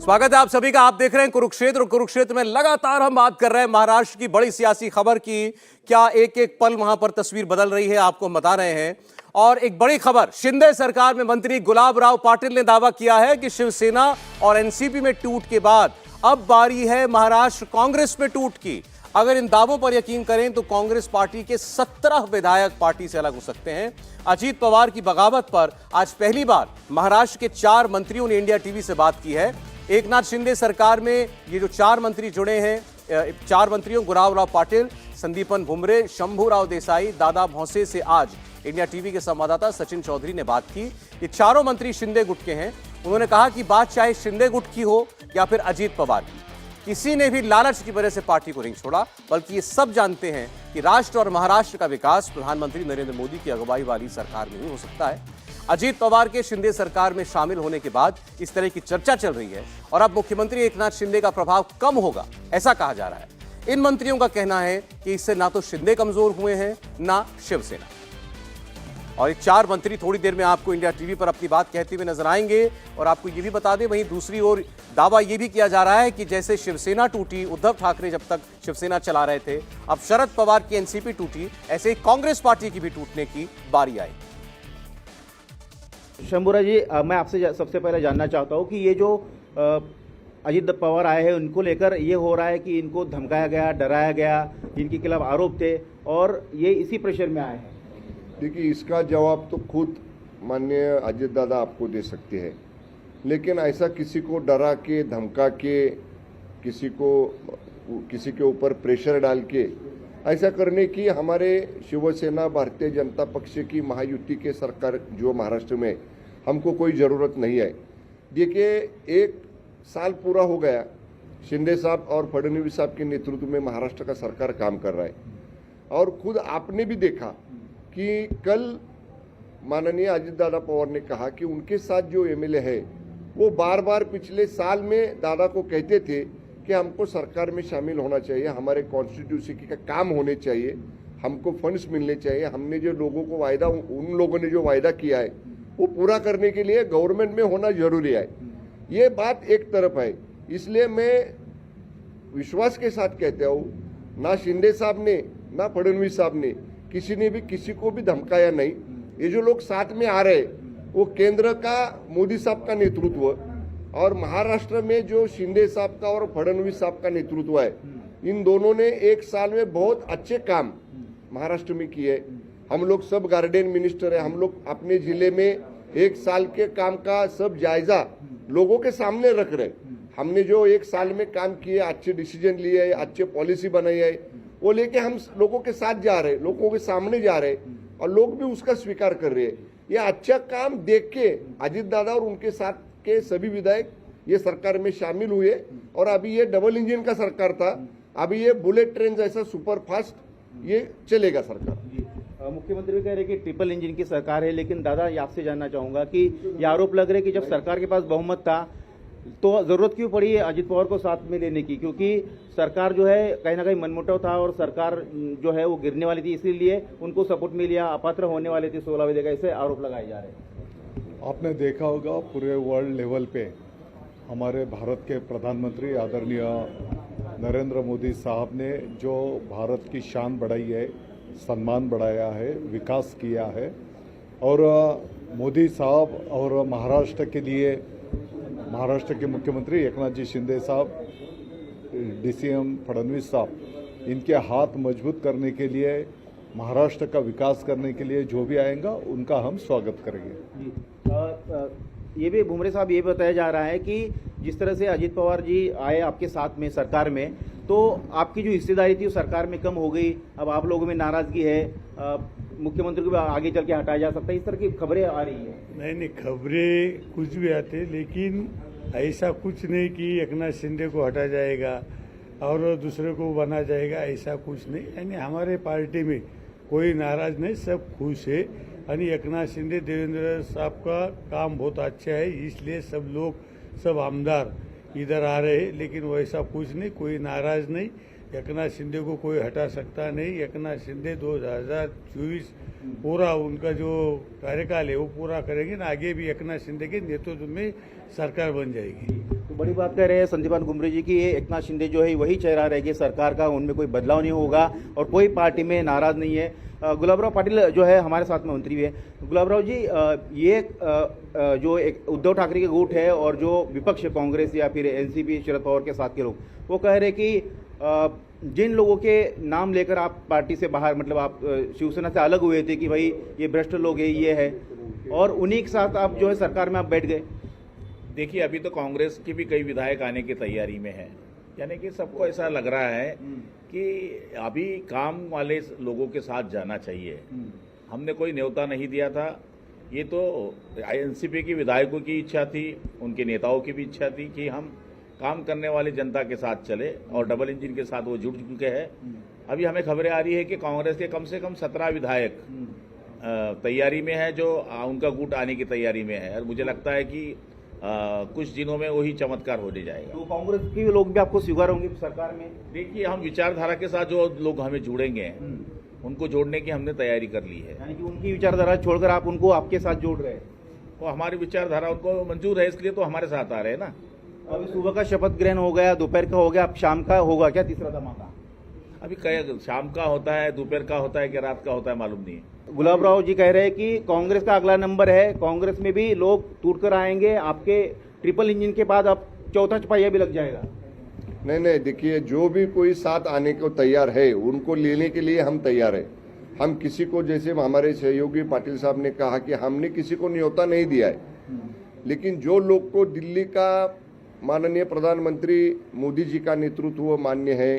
स्वागत है आप सभी का। आप देख रहे हैं कुरुक्षेत्र और कुरुक्षेत्र में लगातार हम बात कर रहे हैं महाराष्ट्र की बड़ी सियासी खबर की। क्या एक एक पल वहां पर तस्वीर बदल रही है, आपको हम बता रहे हैं। और एक बड़ी खबर, शिंदे सरकार में मंत्री गुलाबराव पाटिल ने दावा किया है कि शिवसेना और एनसीपी में टूट के बाद अब बारी है महाराष्ट्र कांग्रेस में टूट की। अगर इन दावों पर यकीन करें तो कांग्रेस पार्टी के 17 विधायक पार्टी से अलग हो सकते हैं। अजीत पवार की बगावत पर आज पहली बार महाराष्ट्र के 4 मंत्रियों ने इंडिया टीवी से बात की है। एकनाथ शिंदे सरकार में ये जो 4 मंत्री जुड़े हैं, 4 मंत्रियों गुलाबराव पाटिल, संदीपन भुमरे, शंभूराव देसाई, दादा भौंसे से आज इंडिया टीवी के संवाददाता सचिन चौधरी ने बात की। ये चारों मंत्री शिंदे गुट के हैं। उन्होंने कहा कि बात चाहे शिंदे गुट की हो या फिर अजीत पवार की, किसी ने भी लालच की वजह से पार्टी को नहीं छोड़ा, बल्कि ये सब जानते हैं कि राष्ट्र और महाराष्ट्र का विकास प्रधानमंत्री नरेंद्र मोदी की अगुवाई वाली सरकार में ही हो सकता है। अजीत पवार के शिंदे सरकार में शामिल होने के बाद इस तरह की चर्चा चल रही है और अब मुख्यमंत्री एकनाथ शिंदे का प्रभाव कम होगा, ऐसा कहा जा रहा है। इन मंत्रियों का कहना है कि इससे ना तो शिंदे कमजोर हुए हैं, ना शिवसेना। और ये 4 मंत्री थोड़ी देर में आपको इंडिया टीवी पर अपनी बात कहते हुए नजर आएंगे। और आपको ये भी बता दें, वहीं दूसरी ओर दावा ये भी किया जा रहा है कि जैसे शिवसेना टूटी, उद्धव ठाकरे जब तक शिवसेना चला रहे थे, अब शरद पवार की एनसीपी टूटी, ऐसे ही कांग्रेस पार्टी की भी टूटने की बारी आई। शंभूराव जी, मैं आपसे सबसे पहले जानना चाहता हूं कि ये जो अजीत पवार आए हैं, उनको लेकर ये हो रहा है कि इनको धमकाया गया, डराया गया, जिनके खिलाफ आरोप थे, और ये इसी प्रेशर में आए हैं। देखिए, इसका जवाब तो खुद माननीय अजीत दादा आपको दे सकते हैं, लेकिन ऐसा किसी को डरा के, धमका के, किसी के ऊपर प्रेशर डाल के ऐसा करने की हमारे शिवसेना भारतीय जनता पक्ष की महायुति के सरकार जो महाराष्ट्र में, हमको कोई ज़रूरत नहीं है। देखिए, 1 साल पूरा हो गया, शिंदे साहब और फडणवीस साहब के नेतृत्व में महाराष्ट्र का सरकार काम कर रहा है। और खुद आपने भी देखा कि कल माननीय अजीत दादा पवार ने कहा कि उनके साथ जो एमएलए है वो बार बार पिछले साल में दादा को कहते थे कि हमको सरकार में शामिल होना चाहिए, हमारे कॉन्स्टिट्यूंसी का काम होने चाहिए, हमको फंड्स मिलने चाहिए, हमने जो लोगों को वायदा, उन लोगों ने जो वायदा किया है वो पूरा करने के लिए गवर्नमेंट में होना जरूरी है। ये बात एक तरफ है। इसलिए मैं विश्वास के साथ कहता हूँ, ना शिंदे साहब ने ना फडणवीस साहब ने किसी ने भी किसी को भी धमकाया नहीं। ये जो लोग साथ में आ रहे, वो केंद्र का मोदी साहब का नेतृत्व और महाराष्ट्र में जो शिंदे साहब का और फडणवीस साहब का नेतृत्व है, इन दोनों ने 1 साल में बहुत अच्छे काम महाराष्ट्र में किए। हम लोग सब गार्डियन मिनिस्टर है, हम लोग अपने जिले में 1 साल के काम का सब जायजा लोगों के सामने रख रहे। हमने जो 1 साल में काम किए, अच्छे डिसीजन लिए, अच्छे पॉलिसी बनाई है, वो लेके हम लोगों के साथ जा रहे, लोगों के सामने जा रहे, और लोग भी उसका स्वीकार कर रहे हैं। ये अच्छा काम देख के अजीत दादा और उनके साथ के सभी विधायक ये सरकार में शामिल हुए। और अभी ये डबल इंजन का सरकार था, अभी ये बुलेट ट्रेन जैसा सुपर फास्ट ये चलेगा सरकार। मुख्यमंत्री कह रहे कि ट्रिपल इंजन की सरकार है, लेकिन दादा आपसे जानना चाहूंगा कि ये आरोप लग रहे कि जब सरकार के पास बहुमत था तो जरूरत क्यों पड़ी है अजीत पवार को साथ में लेने की, क्योंकि सरकार जो है कहीं ना कहीं मनमुटाव था और सरकार जो है वो गिरने वाली थी, इसीलिए उनको सपोर्ट में लिया, अपात्र होने वाले थे 16 विधेयक, ऐसे आरोप लगाए जा रहे हैं। आपने देखा होगा पूरे वर्ल्ड लेवल पे हमारे भारत के प्रधानमंत्री आदरणीय नरेंद्र मोदी साहब ने जो भारत की शान बढ़ाई है, सम्मान बढ़ाया है, विकास किया है। और मोदी साहब और महाराष्ट्र के लिए महाराष्ट्र के मुख्यमंत्री एकनाथ जी शिंदे साहब, डीसीएम फडणवीस साहब, इनके हाथ मजबूत करने के लिए, महाराष्ट्र का विकास करने के लिए जो भी आएगा उनका हम स्वागत करेंगे। ये भी भुमरे साहब, ये बताया जा रहा है कि जिस तरह से अजीत पवार जी आए आपके साथ में सरकार में, तो आपकी जो हिस्सेदारी थी वो सरकार में कम हो गई, अब आप लोगों में नाराजगी है, मुख्यमंत्री को भी आगे चल के हटाया जा सकता है, इस तरह की खबरें आ रही है। नहीं, खबरें कुछ भी आते, लेकिन ऐसा कुछ नहीं कि एकनाथ शिंदे को हटा जाएगा और दूसरे को बना जाएगा, ऐसा कुछ नहीं। यानी हमारे पार्टी में कोई नाराज नहीं, सब खुश है। यानी एकनाथ शिंदे, देवेंद्र साहब का काम बहुत अच्छा है, इसलिए सब लोग, सब आमदार इधर आ रहे हैं। लेकिन वैसा कुछ नहीं, कोई नाराज नहीं, एकनाथ शिंदे को कोई हटा सकता नहीं। एकनाथ शिंदे 2024 पूरा उनका जो कार्यकाल है वो पूरा करेंगे ना, आगे भी एकनाथ शिंदे के नेतृत्व में सरकार बन जाएगी। तो बड़ी बात कह रहे हैं संदीपान गुमरे जी की ये एकनाथ शिंदे जो है वही चेहरा रहेगी सरकार का, उनमें कोई बदलाव नहीं होगा और कोई पार्टी में नाराज नहीं है। गुलाबराव पाटिल जो है हमारे साथ में मंत्री भी है। गुलाबराव जी, ये जो एक उद्धव ठाकरे के गुट है और जो विपक्ष है कांग्रेस या फिर एनसीपी शरद पवार के साथ के लोग, वो कह रहे कि जिन लोगों के नाम लेकर आप पार्टी से बाहर, मतलब आप शिवसेना से अलग हुए थे कि भाई ये भ्रष्ट लोग है, ये है, और उन्हीं के साथ आप जो है सरकार में आप बैठ गए। देखिए, अभी तो कांग्रेस के भी कई विधायक आने की तैयारी में है, यानी कि सबको ऐसा लग रहा है कि अभी काम वाले लोगों के साथ जाना चाहिए। हमने कोई न्योता नहीं दिया था, ये तो एनसीपी के विधायकों की इच्छा थी, उनके नेताओं की भी इच्छा थी कि हम काम करने वाली जनता के साथ चले और डबल इंजन के साथ वो जुड़ चुके हैं। अभी हमें खबरें आ रही है कि कांग्रेस के कम से कम 17 विधायक तैयारी में है, जो उनका गुट आने की तैयारी में है, और मुझे लगता है कि कुछ दिनों में वही चमत्कार होने जाएगा। तो कांग्रेस के लोग भी आपको स्वीकार होंगे सरकार में? देखिए, हम विचारधारा के साथ जो लोग हमें जुड़ेंगे उनको जोड़ने की हमने तैयारी कर ली है। यानी कि उनकी विचारधारा छोड़कर आप उनको आपके साथ जोड़ रहे हैं? वो हमारी विचारधारा उनको मंजूर है, इसलिए तो हमारे साथ आ रहे हैं ना। अभी सुबह का शपथ ग्रहण हो गया, दोपहर का हो गया, अब शाम का होगा क्या तीसरा धमाका? अभी शाम का होता है, दोपहर का होता है कि रात का होता है, मालूम नहीं है। गुलाबराव जी कह रहे हैं कि कांग्रेस का अगला नंबर है, कांग्रेस में भी लोग टूटकर आएंगे, आपके ट्रिपल इंजन के बाद अब चौथा चपाइया भी लग जाएगा। नहीं, देखिए, जो भी कोई साथ आने को तैयार है उनको लेने के लिए हम तैयार है। हम किसी को, जैसे हमारे सहयोगी पाटिल साहब ने कहा कि हमने किसी को न्योता नहीं दिया है, लेकिन जो लोग को दिल्ली का माननीय प्रधानमंत्री मोदी जी का नेतृत्व मान्य है,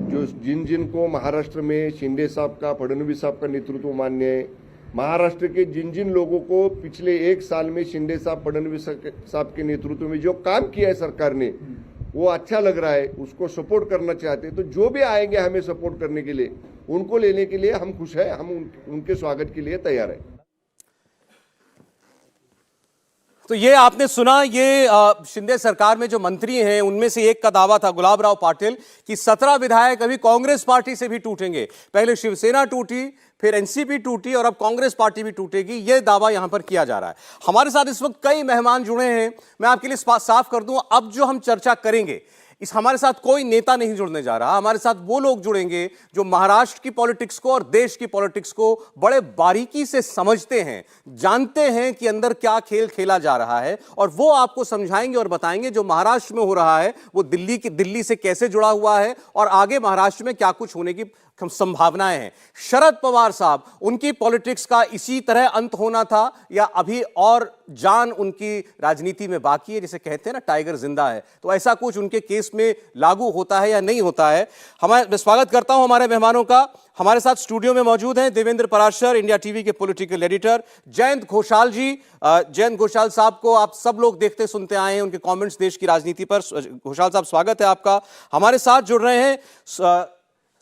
जो जिन को महाराष्ट्र में शिंदे साहब का, फडणवीस साहब का नेतृत्व मान्य है, महाराष्ट्र के जिन लोगों को पिछले 1 साल में शिंदे साहब, फडणवीस साहब के नेतृत्व में जो काम किया है सरकार ने, वो अच्छा लग रहा है, उसको सपोर्ट करना चाहते हैं। तो जो भी आएंगे हमें सपोर्ट करने के लिए, उनको लेने के लिए हम खुश है, हम उनके स्वागत के लिए तैयार है। तो ये आपने सुना, ये शिंदे सरकार में जो मंत्री हैं उनमें से एक का दावा था, गुलाबराव पाटिल, कि 17 विधायक अभी कांग्रेस पार्टी से भी टूटेंगे। पहले शिवसेना टूटी, फिर एनसीपी टूटी और अब कांग्रेस पार्टी भी टूटेगी, ये दावा यहां पर किया जा रहा है। हमारे साथ इस वक्त कई मेहमान जुड़े हैं। मैं आपके लिए साफ कर दूं, अब जो हम चर्चा करेंगे, इस हमारे साथ कोई नेता नहीं जुड़ने जा रहा। हमारे साथ वो लोग जुड़ेंगे जो महाराष्ट्र की पॉलिटिक्स को और देश की पॉलिटिक्स को बड़े बारीकी से समझते हैं, जानते हैं कि अंदर क्या खेल खेला जा रहा है, और वो आपको समझाएंगे और बताएंगे जो महाराष्ट्र में हो रहा है वो दिल्ली से कैसे जुड़ा हुआ है और आगे महाराष्ट्र में क्या कुछ होने की संभावनाएं हैं। शरद पवार साहब, उनकी पॉलिटिक्स का इसी तरह अंत होना था या अभी और जान उनकी राजनीति में बाकी है? जिसे कहते हैं ना, टाइगर जिंदा है, तो ऐसा कुछ उनके केस में लागू होता है या नहीं होता है? मैं स्वागत करता हूं हमारे मेहमानों का। हमारे साथ स्टूडियो में मौजूद हैं देवेंद्र पराशर, इंडिया टीवी के पॉलिटिकल एडिटर, जयंत घोषाल जी। जयंत घोषाल साहब को आप सब लोग देखते सुनते आए हैं, उनके कमेंट्स देश की राजनीति पर। घोषाल साहब, स्वागत है आपका। हमारे साथ जुड़ रहे हैं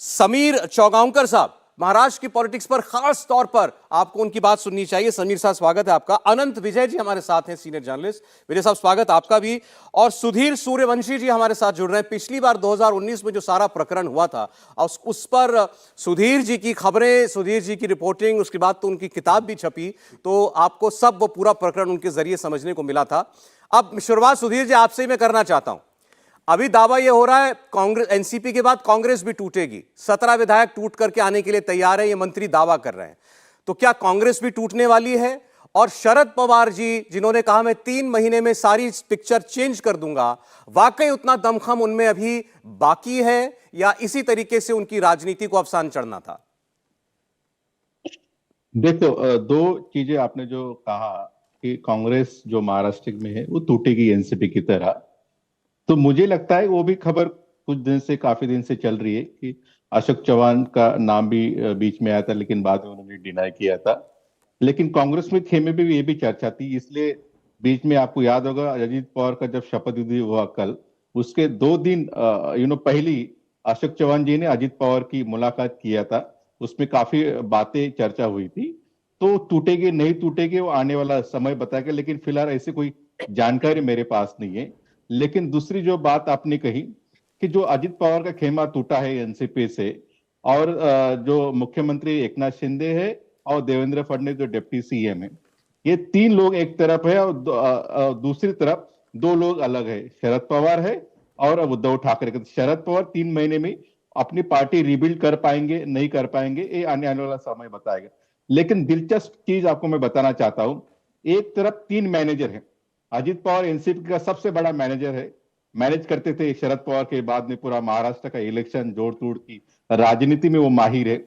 समीर चौगांवकर साहब, महाराष्ट्र की पॉलिटिक्स पर खास तौर पर आपको उनकी बात सुननी चाहिए। समीर साहब, स्वागत है आपका। अनंत विजय जी हमारे साथ हैं, सीनियर जर्नलिस्ट। विजय साहब, स्वागत आपका भी। और सुधीर सूर्यवंशी जी हमारे साथ जुड़ रहे हैं। पिछली बार 2019 में जो सारा प्रकरण हुआ था और उस पर सुधीर जी की खबरें, सुधीर जी की रिपोर्टिंग, उसके बाद तो उनकी किताब भी छपी, तो आपको सब वो पूरा प्रकरण उनके जरिए समझने को मिला था। अब शुरुआत सुधीर जी आपसे ही मैं करना चाहता हूं। अभी दावा यह हो रहा है कांग्रेस, एनसीपी के बाद कांग्रेस भी टूटेगी, 17 विधायक टूट करके आने के लिए तैयार है, ये मंत्री दावा कर रहे हैं। तो क्या कांग्रेस भी टूटने वाली है? और शरद पवार जी, जिन्होंने कहा मैं 3 महीने में सारी पिक्चर चेंज कर दूंगा, वाकई उतना दमखम उनमें अभी बाकी है या इसी तरीके से उनकी राजनीति को अवसान चढ़ना था? देखो, 2 चीजें आपने जो कहा कि कांग्रेस जो महाराष्ट्र में है वो टूटेगी एनसीपी की तरह, तो मुझे लगता है वो भी खबर कुछ दिन से, काफी दिन से चल रही है कि अशोक चव्हाण का नाम भी बीच में आया था, लेकिन बाद में उन्होंने डिनाई किया था। लेकिन कांग्रेस में खेमे में भी ये भी चर्चा थी, इसलिए बीच में आपको याद होगा अजित पवार का जब शपथ विधि हुआ कल, उसके 2 दिन पहली अशोक चव्हाण जी ने अजित पवार की मुलाकात किया था, उसमें काफी बातें चर्चा हुई थी। तो टूटेगी नहीं टूटेगी वो आने वाला समय बताएगा, लेकिन फिलहाल ऐसी कोई जानकारी मेरे पास नहीं है। लेकिन दूसरी जो बात आपने कही कि जो अजित पवार का खेमा टूटा है एनसीपी से, और जो मुख्यमंत्री एकनाथ शिंदे है और देवेंद्र फडणवीस जो डिप्टी सीएम है, ये 3 लोग एक तरफ है और दूसरी तरफ दो लोग अलग है, शरद पवार है और उद्धव ठाकरे। शरद पवार 3 महीने में अपनी पार्टी रिबिल्ड कर पाएंगे नहीं कर पाएंगे, ये आने वाला समय बताएगा। लेकिन दिलचस्प चीज आपको मैं बताना चाहता हूं, एक तरफ 3 मैनेजर हैं। अजित पवार एनसीपी का सबसे बड़ा मैनेजर है, मैनेज करते थे शरद पवार के बाद में पूरा महाराष्ट्र का इलेक्शन, जोड़ तोड़ की राजनीति में वो माहिर है।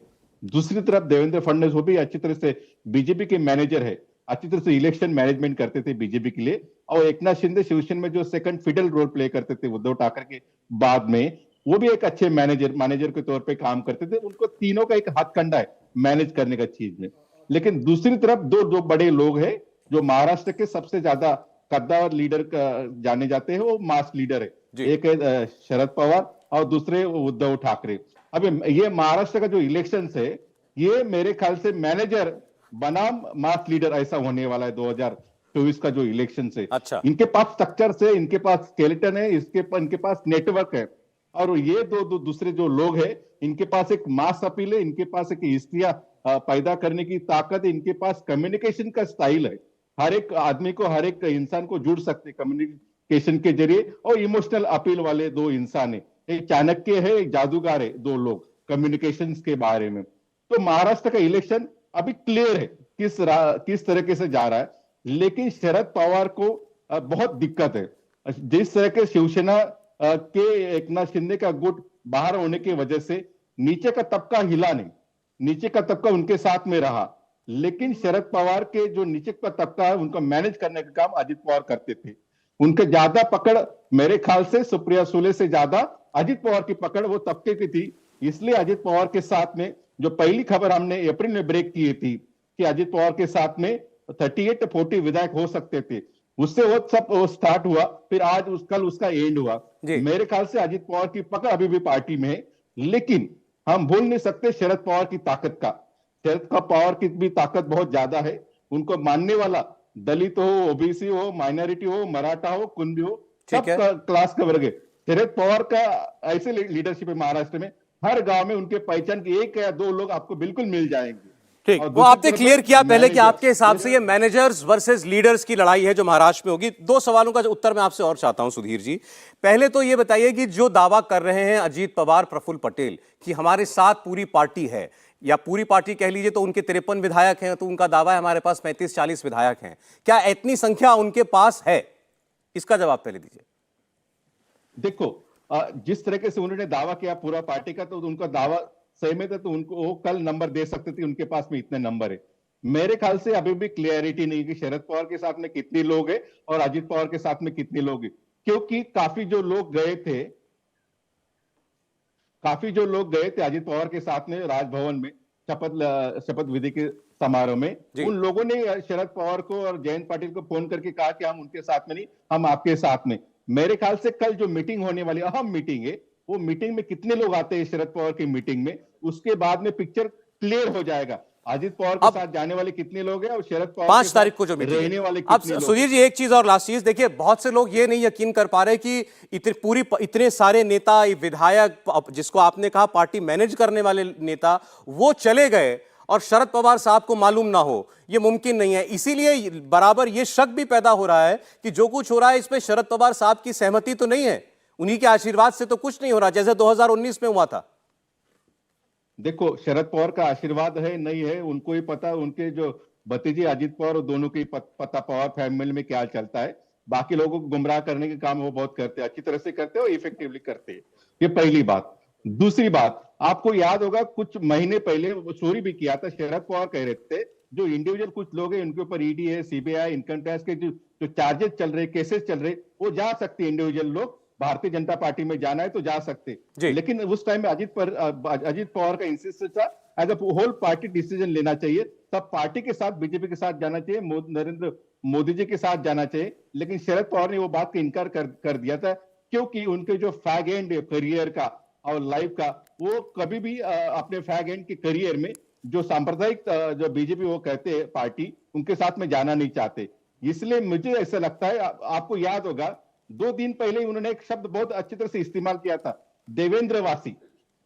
दूसरी तरफ देवेंद्र फडणवीस, वो भी अच्छी तरह से बीजेपी के मैनेजर है, अच्छी तरह से इलेक्शन मैनेजमेंट करते थे बीजेपी के लिए। और एकनाथ शिंदे शिवसेना में जो सेकंड फिडल रोल प्ले करते थे उद्धव ठाकरे के बाद में, वो भी एक अच्छे मैनेजर के तौर पे काम करते थे। उनको तीनों का एक हथकंडा है मैनेज करने का चीज में। लेकिन दूसरी तरफ दो बड़े लोग हैं जो महाराष्ट्र के सबसे ज्यादा कद्दावर लीडर जाने जाते हैं, वो मास लीडर है। एक है शरद पवार और दूसरे उद्धव ठाकरे। अब ये महाराष्ट्र का जो इलेक्शन है, ये मेरे ख्याल से मैनेजर बनाम मास लीडर ऐसा होने वाला है 2024 का जो इलेक्शन से। अच्छा। इनके पास स्ट्रक्चर है, इनके पास स्केलेटन है, इनके पास नेटवर्क है। और ये दूसरे जो लोग हैं, इनके पास एक मास अपील है, इनके पास एक हिस्ट्रिया पैदा करने की ताकत है, इनके पास कम्युनिकेशन का स्टाइल है। हर एक आदमी को, हर एक इंसान को जुड़ सकते कम्युनिकेशन के जरिए। और इमोशनल अपील वाले 2 इंसान है, एक चाणक्य है, एक जादूगर है, 2 लोग कम्युनिकेशन के बारे में। तो महाराष्ट्र का इलेक्शन अभी क्लियर है किस तरीके से जा रहा है। लेकिन शरद पवार को बहुत दिक्कत है। जिस तरह के शिवसेना के एकनाथ शिंदे का गुट बाहर होने की वजह से नीचे का तबका हिला नहीं, नीचे का तबका उनके साथ में रहा। लेकिन शरद पवार के जो नीचे का तबका है, उनको मैनेज करने का काम अजित पवार करते थे। उनके ज्यादा पकड़ मेरे ख्याल से सुप्रिया सुले से ज्यादा अजित पवार की पकड़ वो तबके की थी। इसलिए अजित पवार के साथ में जो पहली खबर हमने अप्रैल में ब्रेक की थी कि अजित पवार के साथ में 38-40 विधायक हो सकते थे, उससे वो सब स्टार्ट हुआ। फिर आज कल उसका एंड हुआ। मेरे ख्याल से अजित पवार की पकड़ अभी भी पार्टी में है। लेकिन हम भूल नहीं सकते शरद पवार की ताकत का। शरद पवार की भी ताकत बहुत ज्यादा है। उनको मानने वाला दलित हो, ओबीसी हो, माइनॉरिटी हो, मराठा हो, कुंभी हो, सब क्लास का वर्ग है। शरद पवार का ऐसे लीडरशिप है महाराष्ट्र में, हर गांव में उनके पहचान के 1 या 2 लोग आपको बिल्कुल मिल जाएंगे। ठीक, वो आपने क्लियर किया पहले कि आपके हिसाब से ये मैनेजर्स वर्सेस लीडर्स की लड़ाई है जो महाराष्ट्र में होगी। 2 सवालों का उत्तर मैं आपसे और चाहता हूं सुधीर जी। पहले तो ये बताइए कि जो दावा कर रहे हैं अजीत पवार, प्रफुल्ल पटेल कि हमारे साथ पूरी पार्टी है, या पूरी पार्टी कह लीजिए तो उनके 53 विधायक हैं, तो उनका दावा है हमारे पास 35-40 विधायक हैं। क्या इतनी संख्या उनके पास है? इसका जवाब पहले दीजिए। देखो, जिस तरीके से उन्होंने दावा किया पूरा पार्टी का, तो उनका दावा सहमत है, तो उनको वो कल नंबर दे सकते थे, उनके पास में इतने नंबर है। मेरे ख्याल से अभी भी क्लियरिटी नहीं कि शरद पवार के साथ में कितने लोग हैं और अजित पवार के साथ में कितने लोग हैं। क्योंकि काफी जो लोग गए थे अजित पवार के साथ में राजभवन में शपथ विधि के समारोह में, उन लोगों ने शरद पवार को और जयंत पाटिल को फोन करके कहा कि हम उनके साथ में नहीं, हम आपके साथ में। मेरे ख्याल से कल जो मीटिंग होने वाली अहम मीटिंग है, वो मीटिंग में कितने लोग आते हैं शरद पवार की मीटिंग में, उसके बाद में पिक्चर क्लियर हो जाएगा। अजित पवार के साथ जाने वाले कितने लोग हैं और शरद पवार 5 तारीख को जो मीटिंग रहने वाले अब कितने लोग। सुधीर जी एक चीज और लास्ट चीज देखिए, बहुत से लोग ये नहीं यकीन कर पा रहे कि इतने सारे नेता, विधायक, जिसको आपने कहा पार्टी मैनेज करने वाले नेता, वो चले गए और शरद पवार साहब को मालूम ना हो, ये मुमकिन नहीं है। इसीलिए बराबर ये शक भी पैदा हो रहा है कि जो कुछ हो रहा है इसमें शरद पवार साहब की सहमति तो नहीं है, उन्हीं के आशीर्वाद से तो कुछ नहीं हो रहा जैसे 2019 में हुआ था। देखो, शरद पवार का आशीर्वाद है नहीं है उनको ही पता, उनके जो भतीजे अजित पवार और दोनों की पता पवार फैमिली में क्या चलता है। बाकी लोगों को गुमराह करने के काम वो बहुत करते हैं, अच्छी तरह से करते हैं और इफेक्टिवली करते हैं। ये पहली बात। दूसरी बात, आपको याद होगा कुछ महीने पहले चोरी भी किया था, शरद पवार कह रहे थे जो इंडिविजुअल कुछ लोग हैं उनके ऊपर ईडी है, सीबीआई, इनकम टैक्स के जो चार्जेस चल रहे, केसेस चल रहे, वो जा सकते हैं। इंडिविजुअल लोग भारतीय जनता पार्टी में जाना है तो जा सकते। लेकिन उस टाइम में अजित पवार का इंसिस्ट था as a whole party decision लेना चाहिए, तब पार्टी के साथ बीजेपी के साथ जाना चाहिए, नरेंद्र मोदी जी के साथ जाना चाहिए। लेकिन शरद पवार ने वो बात का इनकार कर दिया था, क्योंकि उनके जो फैग एंड करियर का और लाइफ का, वो कभी भी अपने फैग एंड के करियर में जो सांप्रदायिक जो बीजेपी वो कहते हैं पार्टी, उनके साथ में जाना नहीं चाहते। इसलिए मुझे ऐसा लगता है, आपको याद होगा 2 दिन पहले उन्होंने एक शब्द बहुत अच्छी तरह से इस्तेमाल किया था, देवेंद्रवासी।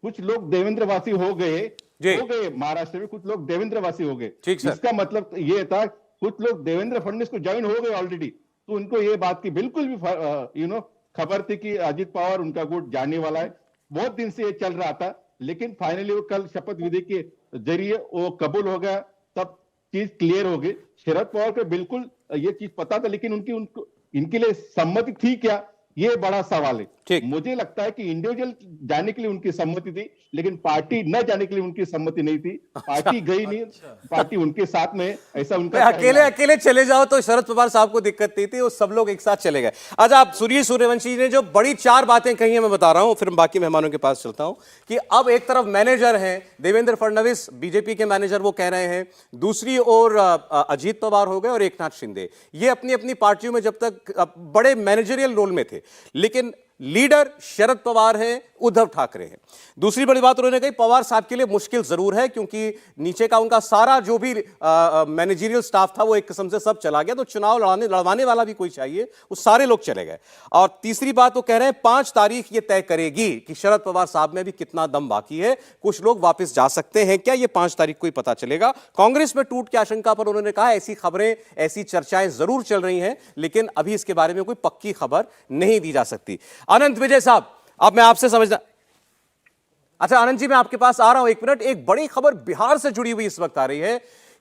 कुछ लोग देवेंद्रवासी हो गए महाराष्ट्र में, कुछ लोग देवेंद्रवासी हो गए। इसका मतलब ये था कुछ लोग देवेंद्र फडणवीस को ज्वाइन हो गए ऑलरेडी, तो उनको ये बात की बिल्कुल भी खबर थी कि अजित पवार उनका गुट जाने वाला है। बहुत दिन से ये चल रहा था, लेकिन फाइनली वो कल शपथ विधि के जरिए वो कबूल हो गया, तब चीज क्लियर हो गई। शरद पवार को बिल्कुल ये चीज पता था, लेकिन इनके लिए सम्मति थी क्या, ये बड़ा सवाल है। ठीक। मुझे लगता है कि इंडिविजुअल जाने के लिए उनकी सम्मति थी, लेकिन पार्टी न जाने के लिए उनकी सम्मति नहीं थी। पार्टी गई नहीं, पार्टी उनके साथ में, ऐसा उनका अकेले अकेले चले जाओ तो शरद पवार साहब को दिक्कत नहीं थी, वो सब लोग एक साथ चले गए। आज आप सूर्यवंशी ने जो बड़ी 4 बातें कही है, मैं बता रहा हूं, फिर बाकी मेहमानों के पास चलता हूं कि अब एक तरफ मैनेजर हैं देवेंद्र फडणवीस, बीजेपी के मैनेजर, वो कह रहे हैं, दूसरी ओर अजीत पवार हो गए और एकनाथ शिंदे, ये अपनी अपनी पार्टियों में जब तक बड़े मैनेजरियल रोल में थे, लेकिन लीडर शरद पवार हैं, उद्धव ठाकरे हैं। दूसरी बड़ी बात उन्होंने कही, पवार साहब के लिए मुश्किल जरूर है क्योंकि नीचे का उनका सारा जो भी मैनेजरियल स्टाफ था वो एक किस्म से सब चला गया, तो चुनाव लड़वाने वाला भी कोई चाहिए, वो सारे लोग चले गए। और तीसरी बात वो कह रहे हैं 5 तारीख ये तय करेगी कि शरद पवार साहब में भी कितना दम बाकी है, कुछ लोग वापस जा सकते हैं क्या, ये 5 तारीख को ही पता चलेगा। कांग्रेस में टूट की आशंका पर उन्होंने कहा ऐसी खबरें, ऐसी चर्चाएं जरूर चल रही हैं, लेकिन अभी इसके बारे में कोई पक्की खबर नहीं दी जा सकती। अनंत विजय साहब, अब मैं आपसे समझना, अच्छा अनंत जी मैं आपके पास आ रहा हूं, 1 मिनट। एक बड़ी खबर बिहार से जुड़ी हुई इस वक्त आ रही है,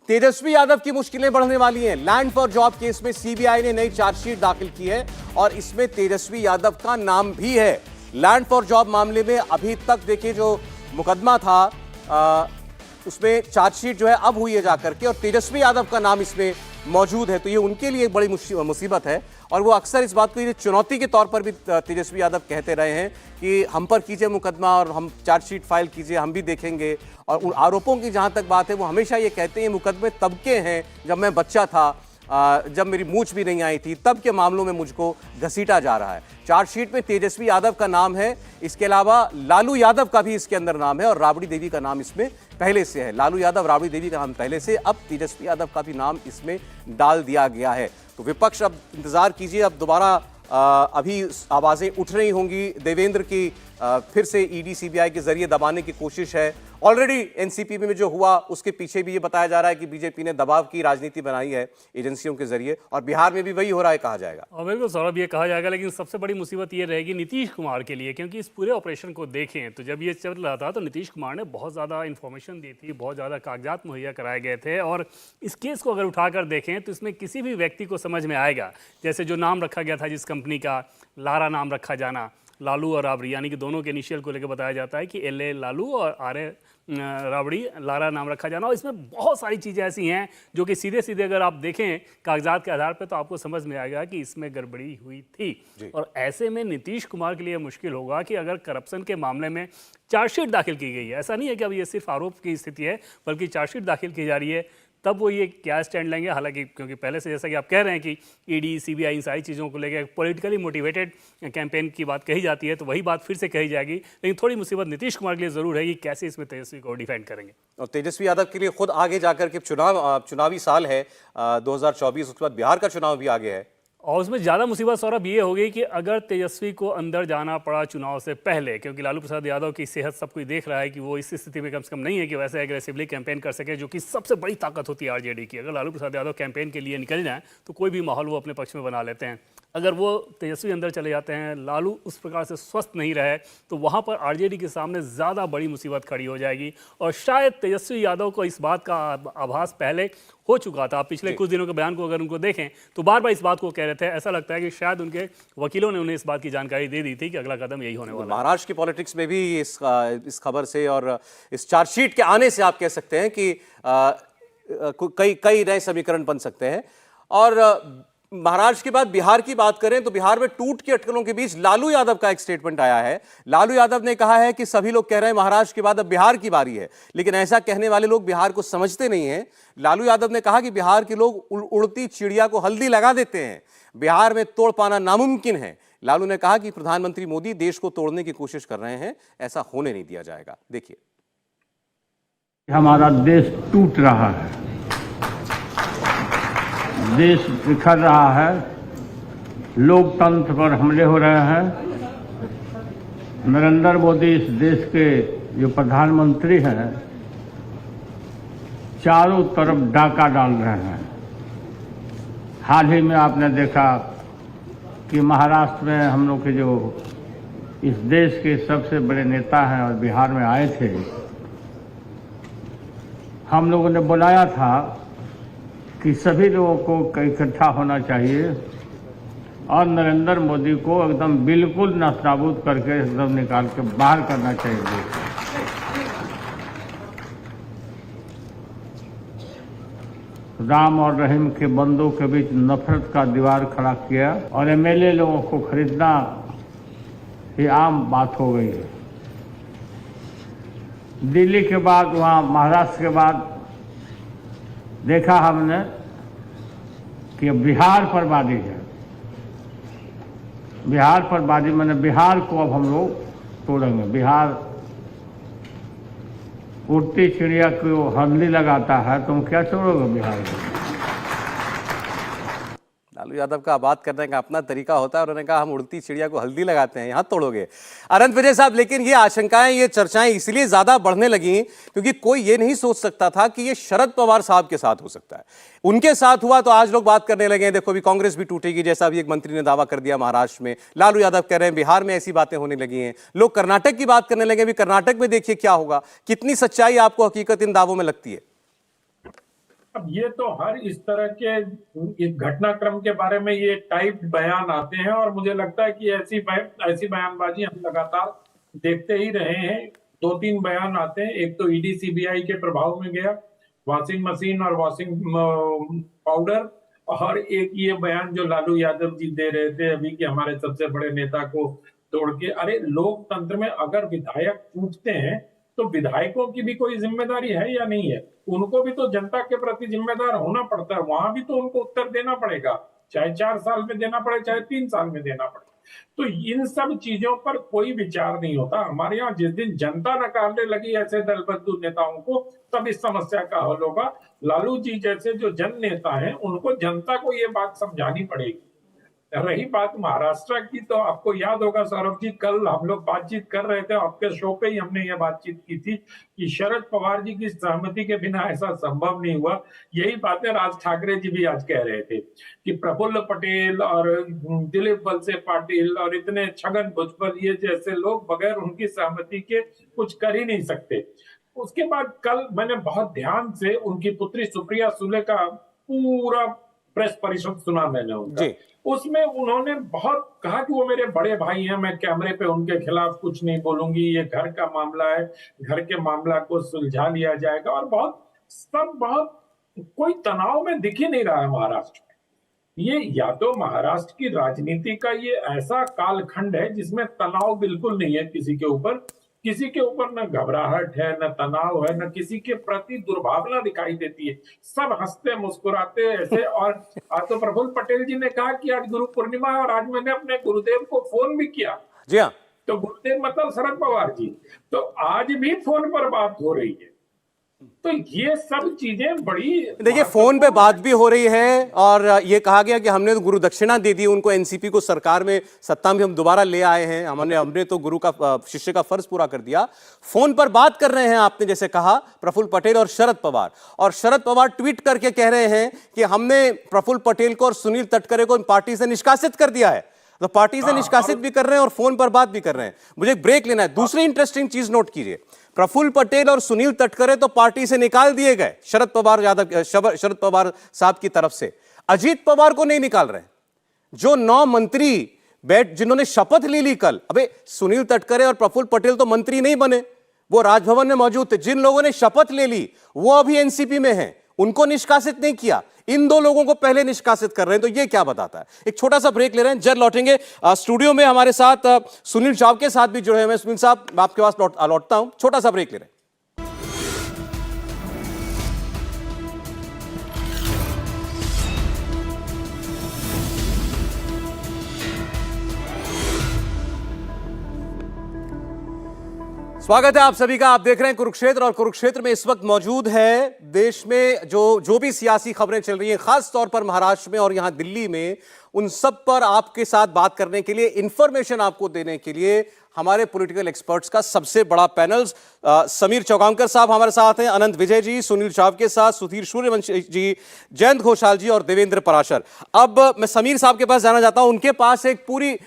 तेजस्वी यादव की मुश्किलें बढ़ने वाली हैं। लैंड फॉर जॉब केस में सीबीआई ने नई चार्जशीट दाखिल की है और इसमें तेजस्वी यादव का नाम भी है। लैंड फॉर जॉब मामले में अभी तक देखिए जो मुकदमा था उसमें चार्जशीट जो है अब हुई है जाकर के, और तेजस्वी यादव का नाम इसमें मौजूद है, तो ये उनके लिए एक बड़ी मुसीबत है। और वो अक्सर इस बात को ये चुनौती के तौर पर भी तेजस्वी यादव कहते रहे हैं कि हम पर कीजिए मुकदमा और हम चार्जशीट फाइल कीजिए, हम भी देखेंगे। और उन आरोपों की जहां तक बात है, वो हमेशा ये कहते हैं मुकदमे तब के हैं जब मैं बच्चा था, जब मेरी मूंछ भी नहीं आई थी, तब के मामलों में मुझको घसीटा जा रहा है। चार्जशीट में तेजस्वी यादव का नाम है, इसके अलावा लालू यादव का भी इसके अंदर नाम है और राबड़ी देवी का नाम इसमें पहले से है। लालू यादव, राबड़ी देवी का नाम पहले से, अब तेजस्वी यादव का भी नाम इसमें डाल दिया गया है। तो विपक्ष अब इंतजार कीजिए, अब दोबारा अभी आवाजें उठ रही होंगी देवेंद्र की, फिर से ईडी सीबीआई के जरिए दबाने की कोशिश है। ऑलरेडी एनसीपी में जो हुआ उसके पीछे भी ये बताया जा रहा है कि बीजेपी ने दबाव की राजनीति बनाई है एजेंसियों के जरिए, और बिहार में भी वही हो रहा है कहा जाएगा। और बिल्कुल सौरभ, ये कहा जाएगा, लेकिन सबसे बड़ी मुसीबत ये रहेगी नीतीश कुमार के लिए, क्योंकि इस पूरे ऑपरेशन को देखें तो जब ये चल रहा था तो नीतीश कुमार ने बहुत ज़्यादा इन्फॉर्मेशन दी थी, बहुत ज़्यादा कागजात मुहैया कराए गए थे। और इस केस को अगर उठाकर देखें तो इसमें किसी भी व्यक्ति को समझ में आएगा, जैसे जो नाम रखा गया था जिस कंपनी का, लारा नाम रखा जाना, लालू और राबड़ी, यानी कि दोनों के इनिशियल को लेकर बताया जाता है कि LA लालू और RA राबड़ी, लारा नाम रखा जाना। और इसमें बहुत सारी चीज़ें ऐसी हैं जो कि सीधे सीधे अगर आप देखें कागजात के आधार पर तो आपको समझ में आएगा कि इसमें गड़बड़ी हुई थी। और ऐसे में नीतीश कुमार के लिए मुश्किल होगा कि अगर करप्शन के मामले में चार्जशीट दाखिल की गई है, ऐसा नहीं है कि अब ये सिर्फ आरोप की स्थिति है, बल्कि चार्जशीट दाखिल की जा रही है, तब वो ये क्या स्टैंड लेंगे। हालांकि क्योंकि पहले से जैसा कि आप कह रहे हैं कि ईडी सीबीआई इन सारी चीज़ों को लेकर पॉलिटिकली मोटिवेटेड कैंपेन की बात कही जाती है, तो वही बात फिर से कही जाएगी। लेकिन थोड़ी मुसीबत नीतीश कुमार के लिए ज़रूर है कि कैसे इसमें तेजस्वी को डिफेंड करेंगे। और तेजस्वी यादव के लिए खुद आगे जाकर के चुनावी साल है 2024, उसके बाद बिहार का चुनाव भी आगे है। और उसमें ज़्यादा मुसीबत सौरभ ये होगी कि अगर तेजस्वी को अंदर जाना पड़ा चुनाव से पहले, क्योंकि लालू प्रसाद यादव की सेहत सब कुछ देख रहा है कि वो इस स्थिति में कम से कम नहीं है कि वैसे एग्रेसिवली कैंपेन कर सके, जो कि सबसे बड़ी ताकत होती है आरजेडी की। अगर लालू प्रसाद यादव कैंपेन के लिए निकल जाएं तो कोई भी माहौल वो अपने पक्ष में बना लेते हैं। अगर वो तेजस्वी अंदर चले जाते हैं, लालू उस प्रकार से स्वस्थ नहीं रहे, तो वहाँ पर आरजेडी के सामने ज़्यादा बड़ी मुसीबत खड़ी हो जाएगी। और शायद तेजस्वी यादव को इस बात का आभास पहले हो चुका था। पिछले कुछ दिनों के बयान को अगर उनको देखें तो बार बार इस बात को कह रहे थे, ऐसा लगता है कि शायद उनके वकीलों ने उन्हें इस बात की जानकारी दे दी थी कि अगला कदम यही होने वाला है। महाराष्ट्र की पॉलिटिक्स में भी इस खबर से और इस चार्जशीट के आने से आप कह सकते हैं कि कई नए समीकरण बन सकते हैं। और महाराष्ट्र के बाद बिहार की बात करें तो बिहार में टूट की अटकलों के बीच लालू यादव का एक स्टेटमेंट आया है। लालू यादव ने कहा है कि सभी लोग कह रहे हैं महाराष्ट्र के बाद अब बिहार की बारी है, लेकिन ऐसा कहने वाले लोग बिहार को समझते नहीं हैं। लालू यादव ने कहा कि बिहार के लोग उड़ती चिड़िया को हल्दी लगा देते हैं, बिहार में तोड़ पाना नामुमकिन है। लालू ने कहा कि प्रधानमंत्री मोदी देश को तोड़ने की कोशिश कर रहे हैं, ऐसा होने नहीं दिया जाएगा। देखिए, हमारा देश टूट रहा है, देश बिखर रहा है, लोकतंत्र पर हमले हो रहे हैं। नरेंद्र मोदी इस देश के जो प्रधानमंत्री हैं, चारों तरफ डाका डाल रहे हैं, हाल ही में आपने देखा कि महाराष्ट्र में हम लोग के जो इस देश के सबसे बड़े नेता हैं और बिहार में आए थे, हम लोगों ने बुलाया था कि सभी लोगों को इकट्ठा होना चाहिए और नरेंद्र मोदी को एकदम बिल्कुल नास्ताबूद करके एकदम निकाल के बाहर करना चाहिए देश से। राम और रहीम के बंदों के बीच नफरत का दीवार खड़ा किया और एमएलए लोगों को खरीदना ये आम बात हो गई है। दिल्ली के बाद वहाँ महाराष्ट्र के बाद देखा हमने कि बिहार पर बाजी है। बिहार पर बाजी मैंने बिहार को अब हम लोग तोड़ेंगे। बिहार उड़ती चिड़िया को हल्दी लगाता है, तुम क्या छोड़ोगे बिहार को? लालू यादव का बात करने का अपना तरीका होता है। उन्होंने कहा हम उड़ती चिड़िया को हल्दी लगाते हैं, यहाँ तोड़ोगे। अनंत विजय साहब, लेकिन ये आशंकाएं, ये चर्चाएं इसलिए ज्यादा बढ़ने लगी क्योंकि कोई ये नहीं सोच सकता था कि ये शरद पवार साहब के साथ हो सकता है। उनके साथ हुआ तो आज लोग बात करने लगे हैं, देखो अभी कांग्रेस भी टूटेगी, जैसा अभी एक मंत्री ने दावा कर दिया महाराष्ट्र में। लालू यादव कह रहे हैं बिहार में ऐसी बातें होने लगी हैं। लोग कर्नाटक की बात करने लगे, अभी कर्नाटक में देखिए क्या होगा। कितनी सच्चाई आपको हकीकत इन दावों में लगती है? अब ये तो हर इस तरह के घटनाक्रम के बारे में ये टाइप बयान आते हैं और मुझे लगता है कि ऐसी बयानबाजी हम लगातार देखते ही रहे हैं। 2-3 बयान आते हैं। एक तो ईडी सीबीआई के प्रभाव में गया, वॉशिंग मशीन और वॉशिंग पाउडर, और एक ये बयान जो लालू यादव जी दे रहे थे अभी कि हमारे सबसे बड़े नेता को तोड़ के। अरे लोकतंत्र में अगर विधायक टूटते हैं तो विधायकों की भी कोई जिम्मेदारी है या नहीं है? उनको भी तो जनता के प्रति जिम्मेदार होना पड़ता है। वहां भी तो उनको उत्तर देना पड़ेगा, चाहे 4 साल में देना पड़े, चाहे 3 साल में देना पड़े। तो इन सब चीजों पर कोई विचार नहीं होता। हमारे यहाँ जिस दिन जनता नकारने लगी ऐसे दलबदलू नेताओं को, तब इस समस्या का हल होगा। लालू जी जैसे जो जन नेता हैं, उनको जनता को ये बात समझानी पड़ेगी। रही बात महाराष्ट्र की, तो आपको याद होगा सौरभ जी, कल हम लोग बातचीत कर रहे थे, आपके शो पे ही हमने ये बातचीत की थी कि शरद पवार जी की सहमति के बिना ऐसा संभव नहीं हुआ। यही बातें राज ठाकरे जी भी आज कह रहे थे कि प्रफुल्ल पटेल और दिलीप वलसे पाटिल और इतने छगन भुजबल ये जैसे लोग बगैर उनकी सहमति के कुछ कर ही नहीं सकते। उसके बाद कल मैंने बहुत ध्यान से उनकी पुत्री सुप्रिया सुले का पूरा प्रेस परिषद सुना मैंने उनका। उसमें उन्होंने बहुत कहा कि वो मेरे बड़े भाई हैं, मैं कैमरे पे उनके खिलाफ कुछ नहीं बोलूंगी, ये घर का मामला है, घर के मामला को सुलझा लिया जाएगा। और बहुत कोई तनाव में दिख ही नहीं रहा है महाराष्ट्र में। ये या तो महाराष्ट्र की राजनीति का ये ऐसा कालखंड है जिसमें तनाव बिल्कुल नहीं है किसी के ऊपर न घबराहट है, न तनाव है, न किसी के प्रति दुर्भावना दिखाई देती है। सब हंसते मुस्कुराते ऐसे। और आज तो प्रफुल्ल पटेल जी ने कहा कि आज गुरु पूर्णिमा है और आज मैंने अपने गुरुदेव को फोन भी किया। जी हाँ, तो गुरुदेव मतलब शरद पवार जी, तो आज भी फोन पर बात हो रही है। तो ये सब चीजें बड़ी, देखिए फोन पे बात भी हो रही है और ये कहा गया कि हमने तो गुरु दक्षिणा दे दी उनको, एनसीपी को सरकार में सत्ता में हम दोबारा ले आए हैं, हमने तो गुरु का शिष्य का फर्ज पूरा कर दिया। फोन पर बात कर रहे हैं आपने जैसे कहा प्रफुल्ल पटेल और शरद पवार, और शरद पवार ट्वीट करके कह रहे हैं कि हमने प्रफुल्ल पटेल को और सुनील तटकरे को पार्टी से निष्कासित कर दिया है। तो पार्टी से निष्कासित भी कर रहे हैं और फोन पर बात भी कर रहे हैं। मुझे एक ब्रेक लेना है। दूसरी इंटरेस्टिंग चीज नोट कीजिए, प्रफुल्ल पटेल और सुनील तटकरे तो पार्टी से निकाल दिए गए शरद पवार साहब की तरफ से। अजीत पवार को नहीं निकाल रहे। जो 9 मंत्री जिन्होंने शपथ ली कल, अबे सुनील तटकरे और प्रफुल्ल पटेल तो मंत्री नहीं बने, वो राजभवन में मौजूद थे। जिन लोगों ने शपथ ले ली वो अभी एनसीपी में हैं, उनको निष्कासित नहीं किया। इन 2 लोगों को पहले निष्कासित कर रहे हैं। तो ये क्या बताता है? एक छोटा सा ब्रेक ले रहे हैं, जल्द लौटेंगे। स्टूडियो में हमारे साथ सुनील चाव के साथ भी जुड़े हुए हैं। सुनील साहब, आपके पास लौटता हूं, छोटा सा ब्रेक ले रहे हैं। स्वागत है आप सभी का। आप देख रहे हैं कुरुक्षेत्र, और कुरुक्षेत्र में इस वक्त मौजूद है देश में जो भी सियासी खबरें चल रही हैं, खास तौर पर महाराष्ट्र में और यहां दिल्ली में, उन सब पर आपके साथ बात करने के लिए, इंफॉर्मेशन आपको देने के लिए हमारे पॉलिटिकल एक्सपर्ट्स का सबसे बड़ा पैनल। समीर चौगांवकर साहब हमारे साथ हैं, अनंत विजय जी, सुनील चाव के साथ, सुधीर सूर्यवंशी जी, जयंत घोषाल जी और देवेंद्र पराशर। अब मैं समीर साहब के पास जाना चाहता हूं। उनके पास एक पूरी